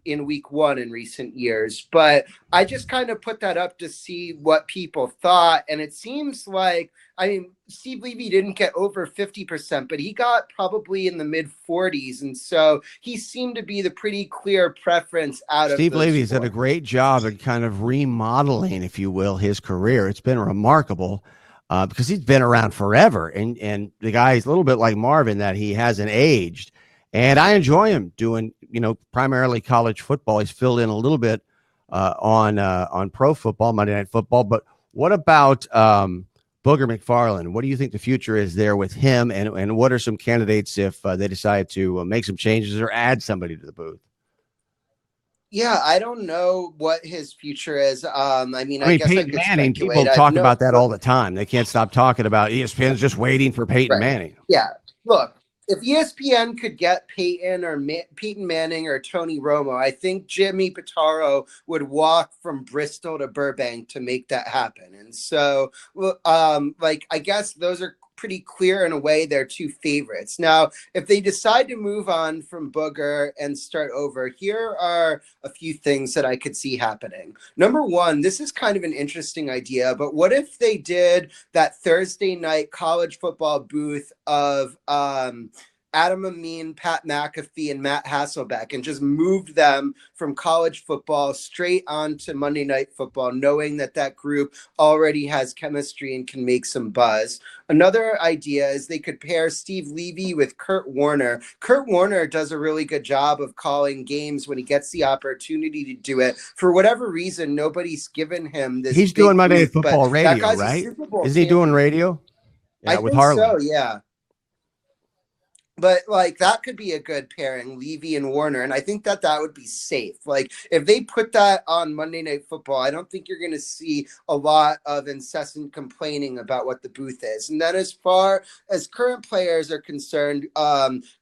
in week 1 in recent years. But I just kind of put that up to see what people thought. And it seems like, I mean, Steve Levy didn't get over 50%, but he got probably in the mid 40s. And so he seemed to be the pretty clear preference out of Steve Levy's 4. done a great job at kind of remodeling, if you will, his career. It's been remarkable because he's been around forever. And the guy is a little bit like Marvin, that he hasn't aged. And I enjoy him doing, primarily college football. He's filled in a little bit on pro football, Monday Night Football. But what about Booger McFarland? What do you think the future is there with him? And what are some candidates if they decide to make some changes or add somebody to the booth? Yeah, I don't know what his future is. I mean, I guess Peyton Manning, people talk about that all the time. They can't stop talking about ESPN's just waiting for Peyton Manning. Yeah, look. If ESPN could get Peyton Manning or Tony Romo, I think Jimmy Pitaro would walk from Bristol to Burbank to make that happen. And so, I guess those are pretty clear in a way. They're 2 favorites. Now, if they decide to move on from Booger and start over, here are a few things that I could see happening. Number 1, this is kind of an interesting idea, but what if they did that Thursday night college football booth of Adam Amin, Pat McAfee, and Matt Hasselbeck, and just moved them from college football straight onto Monday Night Football, knowing that that group already has chemistry and can make some buzz. Another idea is they could pair Steve Levy with Kurt Warner. Kurt Warner does a really good job of calling games when he gets the opportunity to do it. For whatever reason, nobody's given him this. He's doing Monday Night Football radio, right? Isn't he doing radio? Yeah, I with think Harley. so, yeah. But like that could be a good pairing, Levy and Warner, and I think that would be safe. Like if they put that on Monday Night Football, I don't think you're going to see a lot of incessant complaining about what the booth is. And then as far as current players are concerned,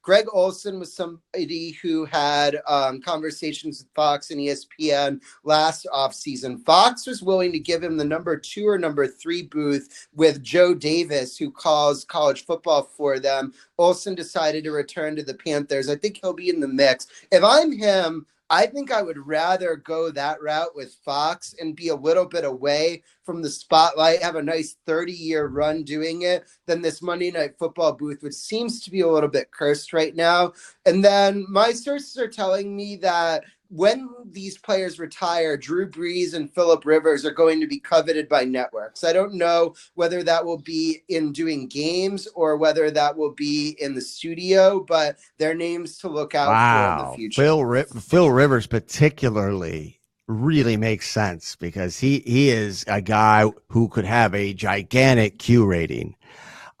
Greg Olson was somebody who had conversations with Fox and ESPN last offseason. Fox was willing to give him the number 2 or number 3 booth with Joe Davis, who calls college football for them. Olson decided to return to the Panthers. I think he'll be in the mix. If I'm him, I think I would rather go that route with Fox and be a little bit away from the spotlight, have a nice 30-year run doing it, than this Monday Night Football booth, which seems to be a little bit cursed right now. And then my sources are telling me that when these players retire, Drew Brees and Phillip Rivers are going to be coveted by networks. I don't know whether that will be in doing games or whether that will be in the studio, but they're names to look out for in the future. Phil Rivers particularly really makes sense because he is a guy who could have a gigantic Q rating.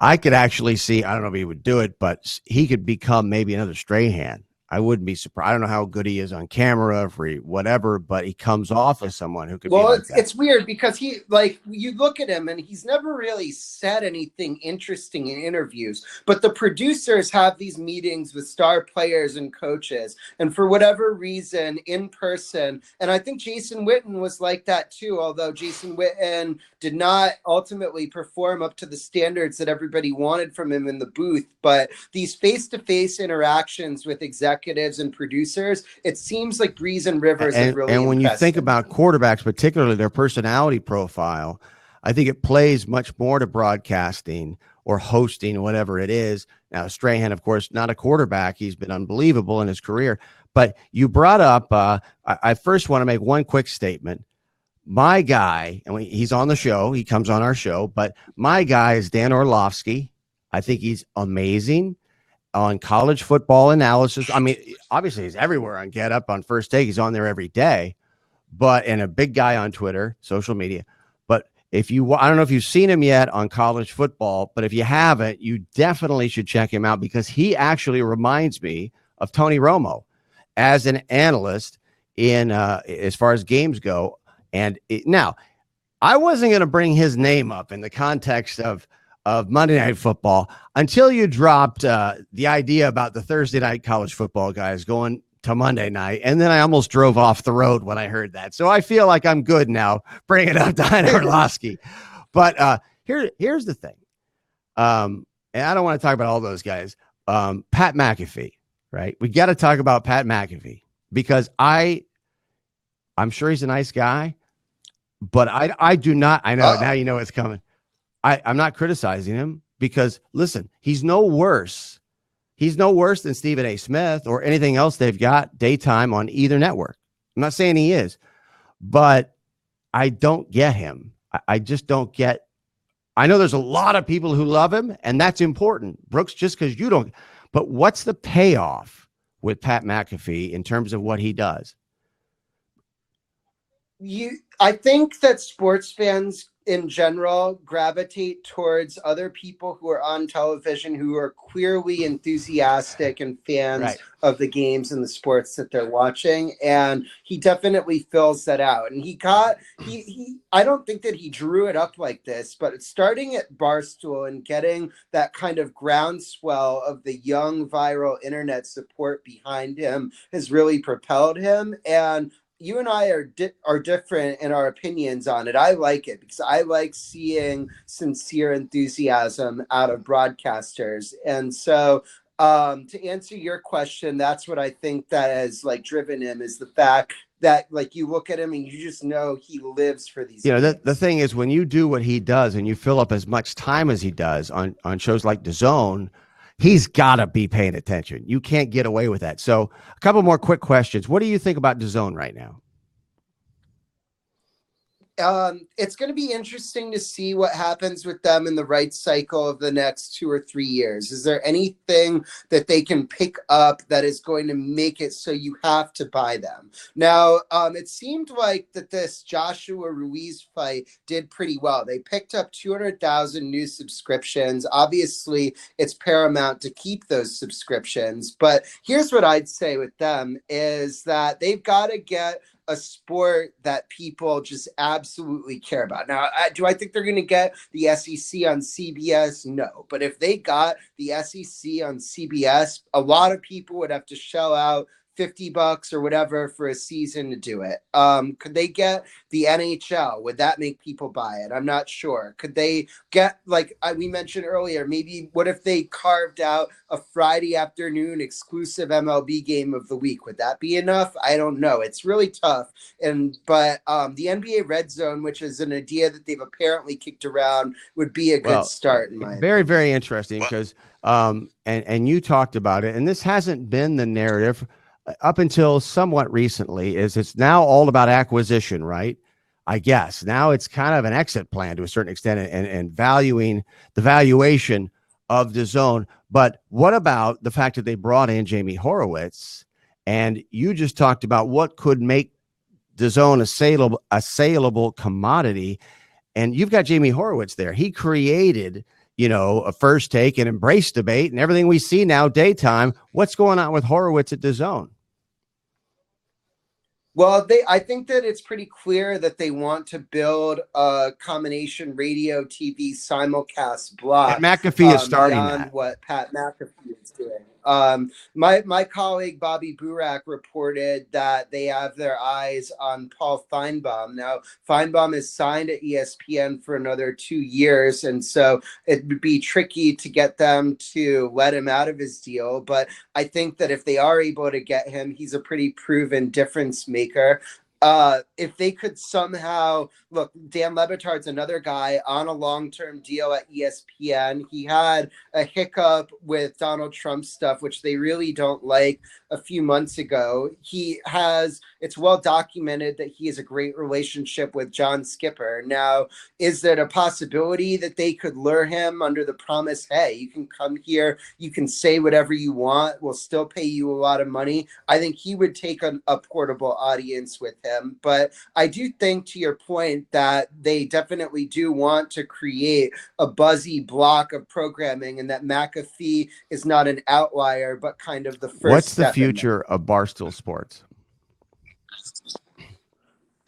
I could actually see, I don't know if he would do it, but he could become maybe another Strahan. I wouldn't be surprised. I don't know how good he is on camera for whatever, but he comes off as someone who could be like that. It's weird because he, like, you look at him and he's never really said anything interesting in interviews, but the producers have these meetings with star players and coaches, and for whatever reason, in person, and I think Jason Witten was like that too, although Jason Witten did not ultimately perform up to the standards that everybody wanted from him in the booth, but these face-to-face interactions with executives and producers, it seems like Brees and Rivers have really and when you think him. about quarterbacks, particularly their personality profile, I think it plays much more to broadcasting or hosting, whatever it is. Now, Strahan, of course, not a quarterback. He's been unbelievable in his career. But you brought up, I first want to make one quick statement. My guy, and he's on the show, he comes on our show, but my guy is Dan Orlovsky. I think he's amazing on college football analysis. I mean, obviously he's everywhere on Get Up, on First Take. He's on there every day, and a big guy on Twitter, social media. But I don't know if you've seen him yet on college football, but if you haven't, you definitely should check him out because he actually reminds me of Tony Romo as an analyst in as far as games go. And now I wasn't going to bring his name up in the context of Monday Night Football until you dropped the idea about the Thursday night college football guys going to Monday night. And then I almost drove off the road when I heard that. So I feel like I'm good now bringing up Dan Orlovsky. But here's the thing. And I don't want to talk about all those guys. Pat McAfee, right? We got to talk about Pat McAfee because I'm sure he's a nice guy, but I do not. I know now you know it's coming. I'm not criticizing him because, listen, he's no worse. He's no worse than Stephen A. Smith or anything else they've got daytime on either network. I'm not saying he is, but I don't get him. I just don't get. I know there's a lot of people who love him, and that's important, Brooks, just because you don't. But what's the payoff with Pat McAfee in terms of what he does? I think that sports fans in general gravitate towards other people who are on television who are clearly enthusiastic and fans of the games and the sports that they're watching, and he definitely fills that out. And he I don't think that he drew it up like this, but starting at Barstool and getting that kind of groundswell of the young viral internet support behind him has really propelled him. And you and I are different in our opinions on it. I like it because I like seeing sincere enthusiasm out of broadcasters. And so to answer your question, that's what I think that has like driven him, is the fact that like you look at him and you just know he lives for these. You know, the thing is when you do what he does and you fill up as much time as he does on shows like DAZN, he's got to be paying attention. You can't get away with that. So a couple more quick questions. What do you think about DAZN right now? It's going to be interesting to see what happens with them in the rights cycle of the next 2 or 3 years. Is there anything that they can pick up that is going to make it so you have to buy them? Now, it seemed like that this Joshua Ruiz fight did pretty well. They picked up 200,000 new subscriptions. Obviously, it's paramount to keep those subscriptions. But here's what I'd say with them is that they've got to get a sport that people just absolutely care about. Now, do I think they're going to get the SEC on CBS? No. But if they got the SEC on CBS, a lot of people would have to shell out $50 or whatever for a season to do it. Could they get the NHL? Would that make people buy it? I'm not sure. Could they get, like we mentioned earlier, maybe what if they carved out a Friday afternoon exclusive MLB game of the week? Would that be enough? I don't know. It's really tough. But the NBA Red Zone, which is an idea that they've apparently kicked around, would be a good start in my very, opinion. very interesting because and you talked about it, and this hasn't been the narrative up until somewhat recently. Is it's now all about acquisition, right? I guess now it's kind of an exit plan to a certain extent, and valuing the valuation of the zone. But what about the fact that they brought in Jamie Horowitz, and you just talked about what could make the zone a saleable commodity, and you've got Jamie Horowitz there. He created, a First Take and Embrace debate and everything we see now daytime. What's going on with Horowitz at the zone? Well, I think that it's pretty clear that they want to build a combination radio TV simulcast block. And McAfee is starting beyond that. what Pat McAfee is doing. My colleague Bobby Burak reported that they have their eyes on Paul Feinbaum. Now, Feinbaum is signed at ESPN for another 2 years, and so it would be tricky to get them to let him out of his deal. But I think that if they are able to get him, he's a pretty proven difference maker. If they could somehow look, Dan Lebitard's another guy on a long-term deal at ESPN. He had a hiccup with Donald Trump stuff, which they really don't like, a few months ago. It's well documented that he has a great relationship with John Skipper. Now, is there a possibility that they could lure him under the promise, hey, you can come here, you can say whatever you want, we'll still pay you a lot of money? I think he would take a portable audience with him. But I do think, to your point, that they definitely do want to create a buzzy block of programming, and that McAfee is not an outlier, but kind of the first What's the step in future of Barstool Sports?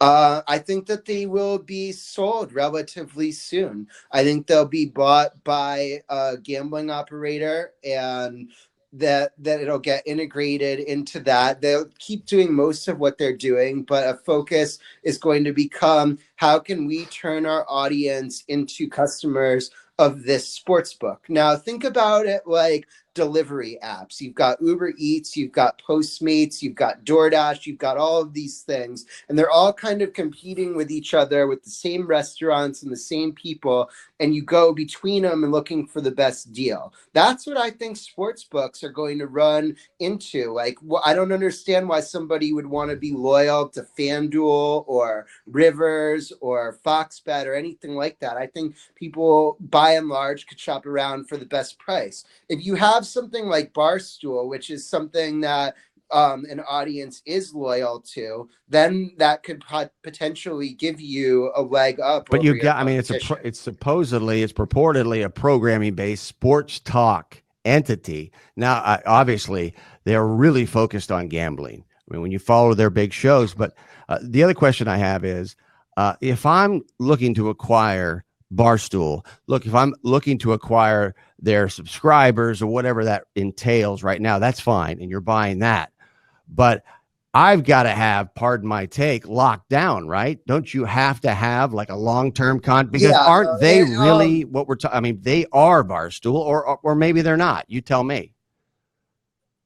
I think that they will be sold relatively soon. I think they'll be bought by a gambling operator, and that it'll get integrated into that. They'll keep doing most of what they're doing, but a focus is going to become, how can we turn our audience into customers of this sports book? Now, think about it like delivery apps. You've got Uber Eats, you've got Postmates, you've got DoorDash, you've got all of these things, and they're all kind of competing with each other with the same restaurants and the same people, and you go between them and looking for the best deal. That's what I think sports books are going to run into. Like, I don't understand why somebody would want to be loyal to FanDuel or Rivers or Fox Bet or anything like that. I think people, by and large, could shop around for the best price. If you have something like Barstool, which is something that an audience is loyal to, then that could potentially give you a leg up. But you got, I mean, it's purportedly a programming based sports talk entity. Now, obviously, they're really focused on gambling. I mean, when you follow their big shows. But the other question I have is, if I'm looking to acquire Barstool, if I'm looking to acquire their subscribers or whatever that entails right now, that's fine, and you're buying that. But I've got to have, pardon my take, locked down, right? Don't you have to have like a long-term because aren't they really what we're talking? I mean, they are Barstool, or maybe they're not. You tell me.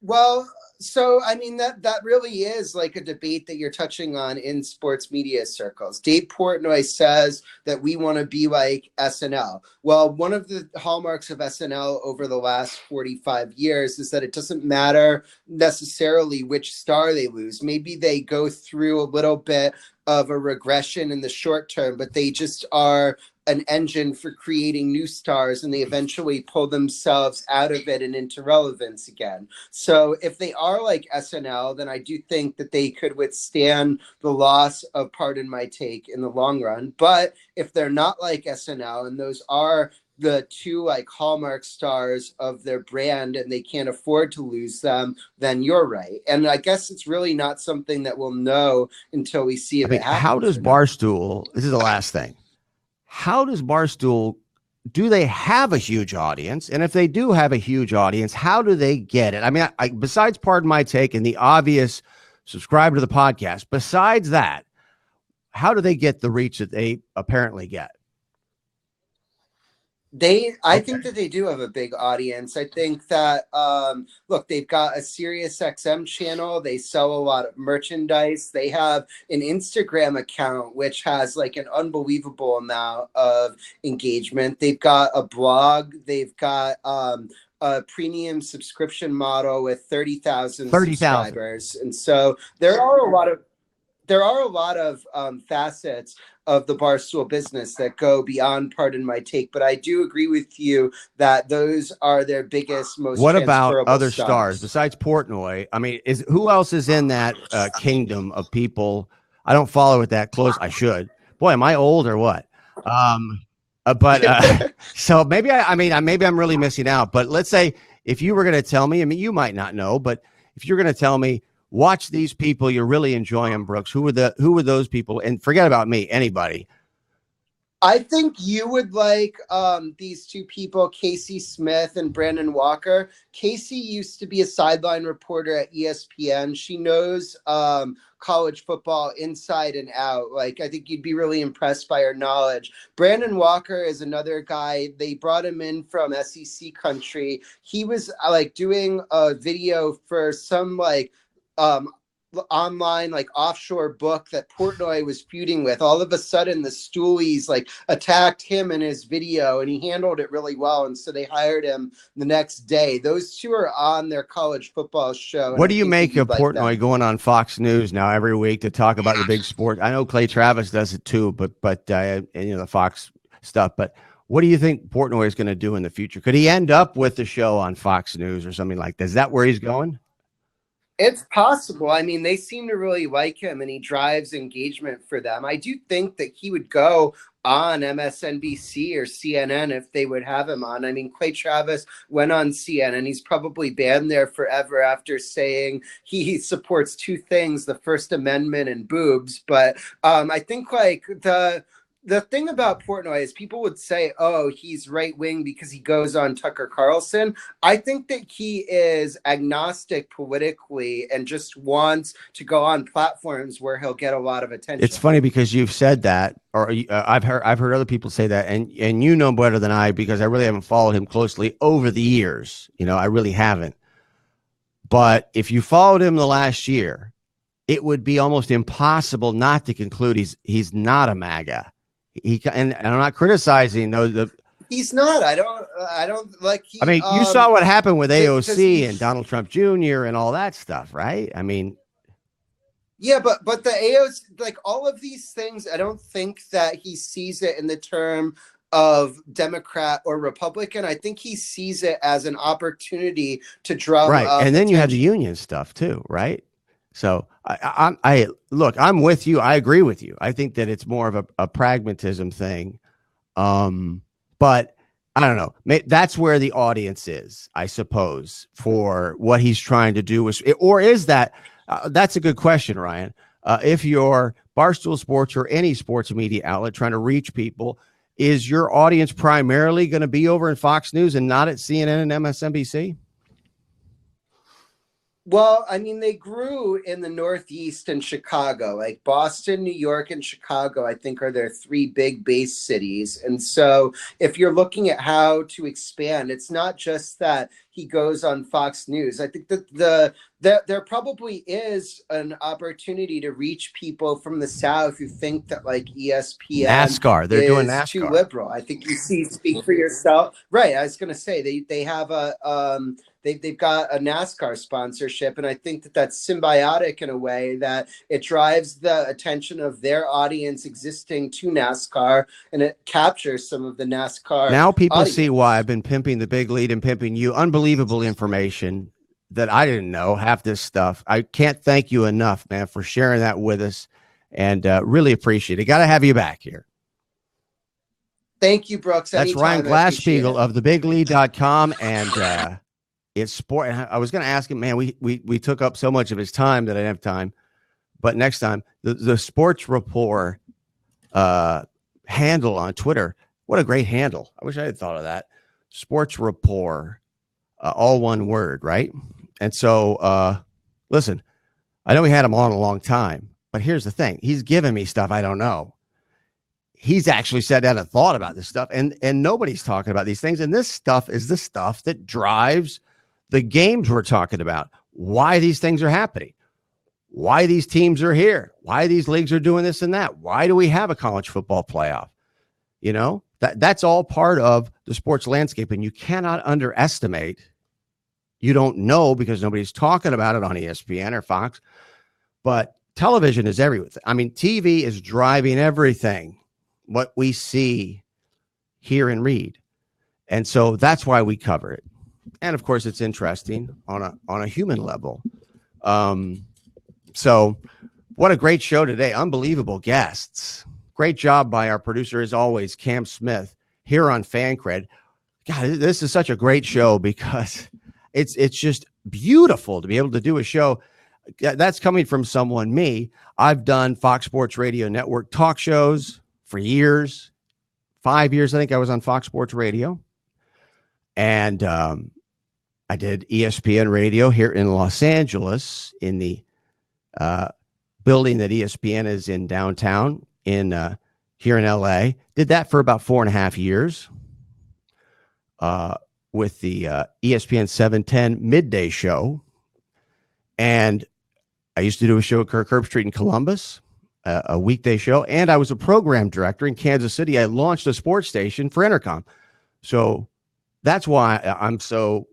Well, So, I mean, that really is like a debate that you're touching on in sports media circles. Dave Portnoy says that we want to be like SNL. Well, one of the hallmarks of SNL over the last 45 years is that it doesn't matter necessarily which star they lose. Maybe they go through a little bit of a regression in the short term, but they just are an engine for creating new stars, and they eventually pull themselves out of it and into relevance again. So if they are like SNL, then I do think that they could withstand the loss of Pardon My Take in the long run. But if they're not like SNL, and those are the two like hallmark stars of their brand, and they can't afford to lose them, then you're right. And I guess it's really not something that we'll know until we see if it happens. How does Barstool, this is the last thing, how does Barstool, do they have a huge audience? And if they do have a huge audience, how do they get it? I mean, besides Pardon My Take and the obvious subscribe to the podcast, besides that, how do they get the reach that they apparently get? I think that they do have a big audience. I think that, look, they've got a Sirius XM channel. They sell a lot of merchandise. They have an Instagram account, which has like an unbelievable amount of engagement. They've got a blog. They've got, a premium subscription model with 30,000 subscribers. And so there are a lot of facets of the Barstool business that go beyond Pardon My Take, but I do agree with you that those are their biggest, most. What about other stars besides Portnoy? I mean, who else is in that kingdom of people? I don't follow it that close. I should. Boy, am I old or what? So maybe maybe I'm really missing out. But let's say if you were going to tell me, I mean, you might not know, but if you're going to tell me, watch these people, you're really enjoying, Brooks, who were those people? And forget about me, anybody. I think you would like these two people, Casey Smith and Brandon Walker. Casey used to be a sideline reporter at ESPN. She knows college football inside and out. Like, I think you'd be really impressed by her knowledge. Brandon Walker is another guy. They brought him in from SEC country. He was like doing a video for some like online like offshore book that Portnoy was feuding with. All of a sudden the Stoolies like attacked him in his video, and he handled it really well, and so they hired him the next day. Those two are on their college football show. What do you make of Portnoy going on Fox News now every week to talk about the big sport? I know Clay Travis does it too, but and, you know, the Fox stuff, but what do you think Portnoy is going to do in the future? Could he end up with the show on Fox News or something like that? Is that where he's going? It's possible. I mean, they seem to really like him, and he drives engagement for them. I do think that he would go on MSNBC or CNN if they would have him on. I mean, Clay Travis went on CNN. He's probably banned there forever after saying he supports two things, the First Amendment and boobs. But I think like the thing about Portnoy is people would say, oh, he's right wing because he goes on Tucker Carlson. I think that he is agnostic politically and just wants to go on platforms where he'll get a lot of attention. It's funny because you've said that, or I've heard other people say that, and you know better than I, because I really haven't followed him closely over the years. You know, I really haven't. But if you followed him the last year, it would be almost impossible not to conclude he's not a MAGA. And I'm not criticizing. No, he's not. I don't like. I mean, you saw what happened with AOC and Donald Trump Jr. and all that stuff, right? I mean, yeah, but the AOC, like all of these things, I don't think that he sees it in the term of Democrat or Republican. I think he sees it as an opportunity to drum right. up And then attention. You have the union stuff too, right? So I look, I'm with you. I agree with you. I think that it's more of a pragmatism thing. But I don't know. That's where the audience is, I suppose, for what he's trying to do. Or is that, that's a good question, Ryan. If you're Barstool Sports or any sports media outlet trying to reach people, is your audience primarily going to be over in Fox News and not at CNN and MSNBC? Well, I mean, they grew in the Northeast and Chicago, like Boston, New York, and Chicago, I think are their three big base cities. And so if you're looking at how to expand, it's not just that he goes on Fox News. I think that there probably is an opportunity to reach people from the South who think that like ESPN NASCAR, they're doing is NASCAR. too liberal. I think you see Speak for Yourself. Right. I was going to say they have they've got a NASCAR sponsorship, and I think that that's symbiotic in a way that it drives the attention of their audience existing to NASCAR, and it captures some of the NASCAR. Now people audience. see why I've been pimping the big lead and pimping you. Unbelievable information that I didn't know, half this stuff. I can't thank you enough, man, for sharing that with us, and really appreciate it. Got to have you back here. Thank you, Brooks. That's Anytime. Ryan Glasspiegel of thebiglead.com, and it's sport. I was going to ask him, man, we took up so much of his time that I didn't have time, but next time, the Sports Rapport handle on Twitter, what a great handle. I wish I had thought of that. Sports Rapport, all one word, right? And so, listen, I know we had him on a long time, but here's the thing. He's giving me stuff I don't know. He's actually sat down and thought about this stuff, and nobody's talking about these things. And this stuff is the stuff that drives the games we're talking about, why these things are happening, why these teams are here, why these leagues are doing this and that. Why do we have a college football playoff? You know, that's all part of the sports landscape, and you cannot underestimate. You don't know because nobody's talking about it on ESPN or Fox, but television is everywhere. I mean, TV is driving everything, what we see, hear, and read. And so that's why we cover it. And of course, it's interesting on a human level. So what a great show today. Unbelievable guests. Great job by our producer, as always, Cam Smith, here on Fancred. God, this is such a great show because it's just beautiful to be able to do a show. That's coming from someone, me. I've done Fox Sports Radio Network talk shows for years. 5 years, I think I was on Fox Sports Radio. And I did ESPN Radio here in Los Angeles in the building that ESPN is in downtown in here in LA. Did that for about 4.5 years with the ESPN 710 midday show. And I used to do a show at Kirk Herbstreit in Columbus, a weekday show. And I was a program director in Kansas City. I launched a sports station for Intercom. So that's why I'm so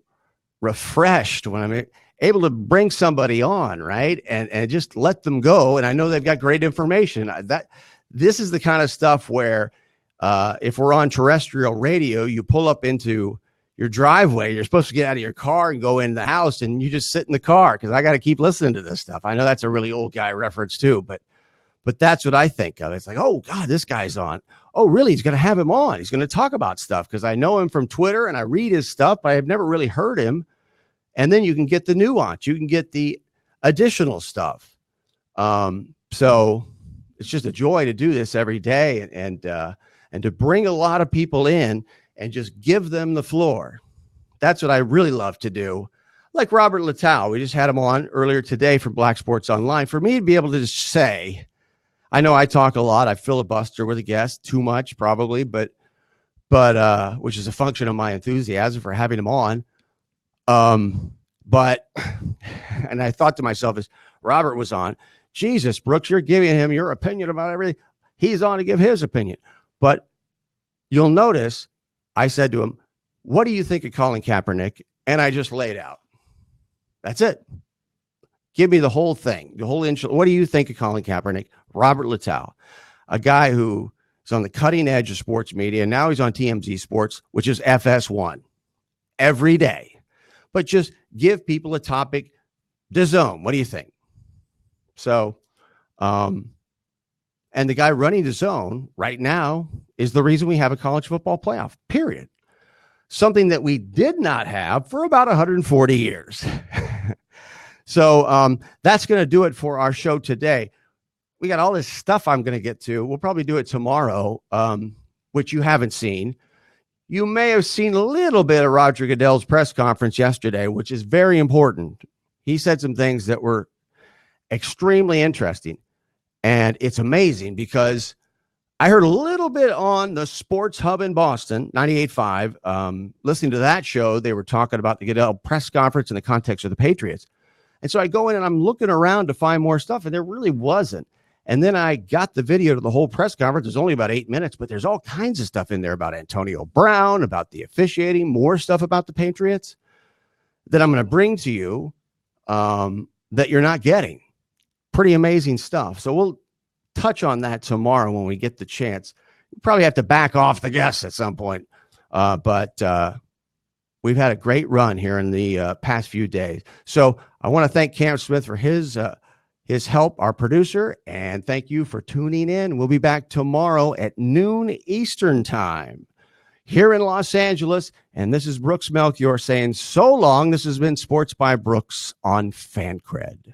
refreshed when I'm able to bring somebody on, right? And just let them go. And I know they've got great information. This is the kind of stuff where if we're on terrestrial radio, you pull up into your driveway, you're supposed to get out of your car and go in the house, and you just sit in the car because I got to keep listening to this stuff. I know that's a really old guy reference too, but that's what I think of. It's like, oh God, this guy's on. Oh, really? He's going to have him on. He's going to talk about stuff because I know him from Twitter and I read his stuff, but I've never really heard him. And then you can get the nuance. You can get the additional stuff. So it's just a joy to do this every day and to bring a lot of people in and just give them the floor. That's what I really love to do. Like Robert Littau, we just had him on earlier today from Black Sports Online. For me to be able to just say, I know I talk a lot. I filibuster with a guest too much, probably, but which is a function of my enthusiasm for having him on. But, and I thought to myself as Robert was on, Jesus, Brooks, you're giving him your opinion about everything. He's on to give his opinion. But you'll notice I said to him, what do you think of Colin Kaepernick? And I just laid out. That's it. Give me the whole thing, the whole intro. What do you think of Colin Kaepernick? Robert Littau, a guy who is on the cutting edge of sports media. And now he's on TMZ Sports, which is FS1 every day. But just give people a topic. DAZN, what do you think? So, and the guy running DAZN right now is the reason we have a college football playoff, period. Something that we did not have for about 140 years. So that's going to do it for our show today. We got all this stuff I'm going to get to. We'll probably do it tomorrow, which you haven't seen. You may have seen a little bit of Roger Goodell's press conference yesterday, which is very important. He said some things that were extremely interesting. And it's amazing because I heard a little bit on the Sports Hub in Boston, 98.5. Listening to that show, they were talking about the Goodell press conference in the context of the Patriots. And so I go in and I'm looking around to find more stuff, and there really wasn't. And then I got the video to the whole press conference. It's only about 8 minutes, but there's all kinds of stuff in there about Antonio Brown, about the officiating, more stuff about the Patriots that I'm going to bring to you that you're not getting. Pretty amazing stuff. So we'll touch on that tomorrow when we get the chance. You probably have to back off the guests at some point. But we've had a great run here in the past few days. So I want to thank Cam Smith for his help, our producer, and thank you for tuning in. We'll be back tomorrow at noon Eastern time here in Los Angeles. And this is Brooks Melchior saying so long. This has been Sports by Brooks on Fancred.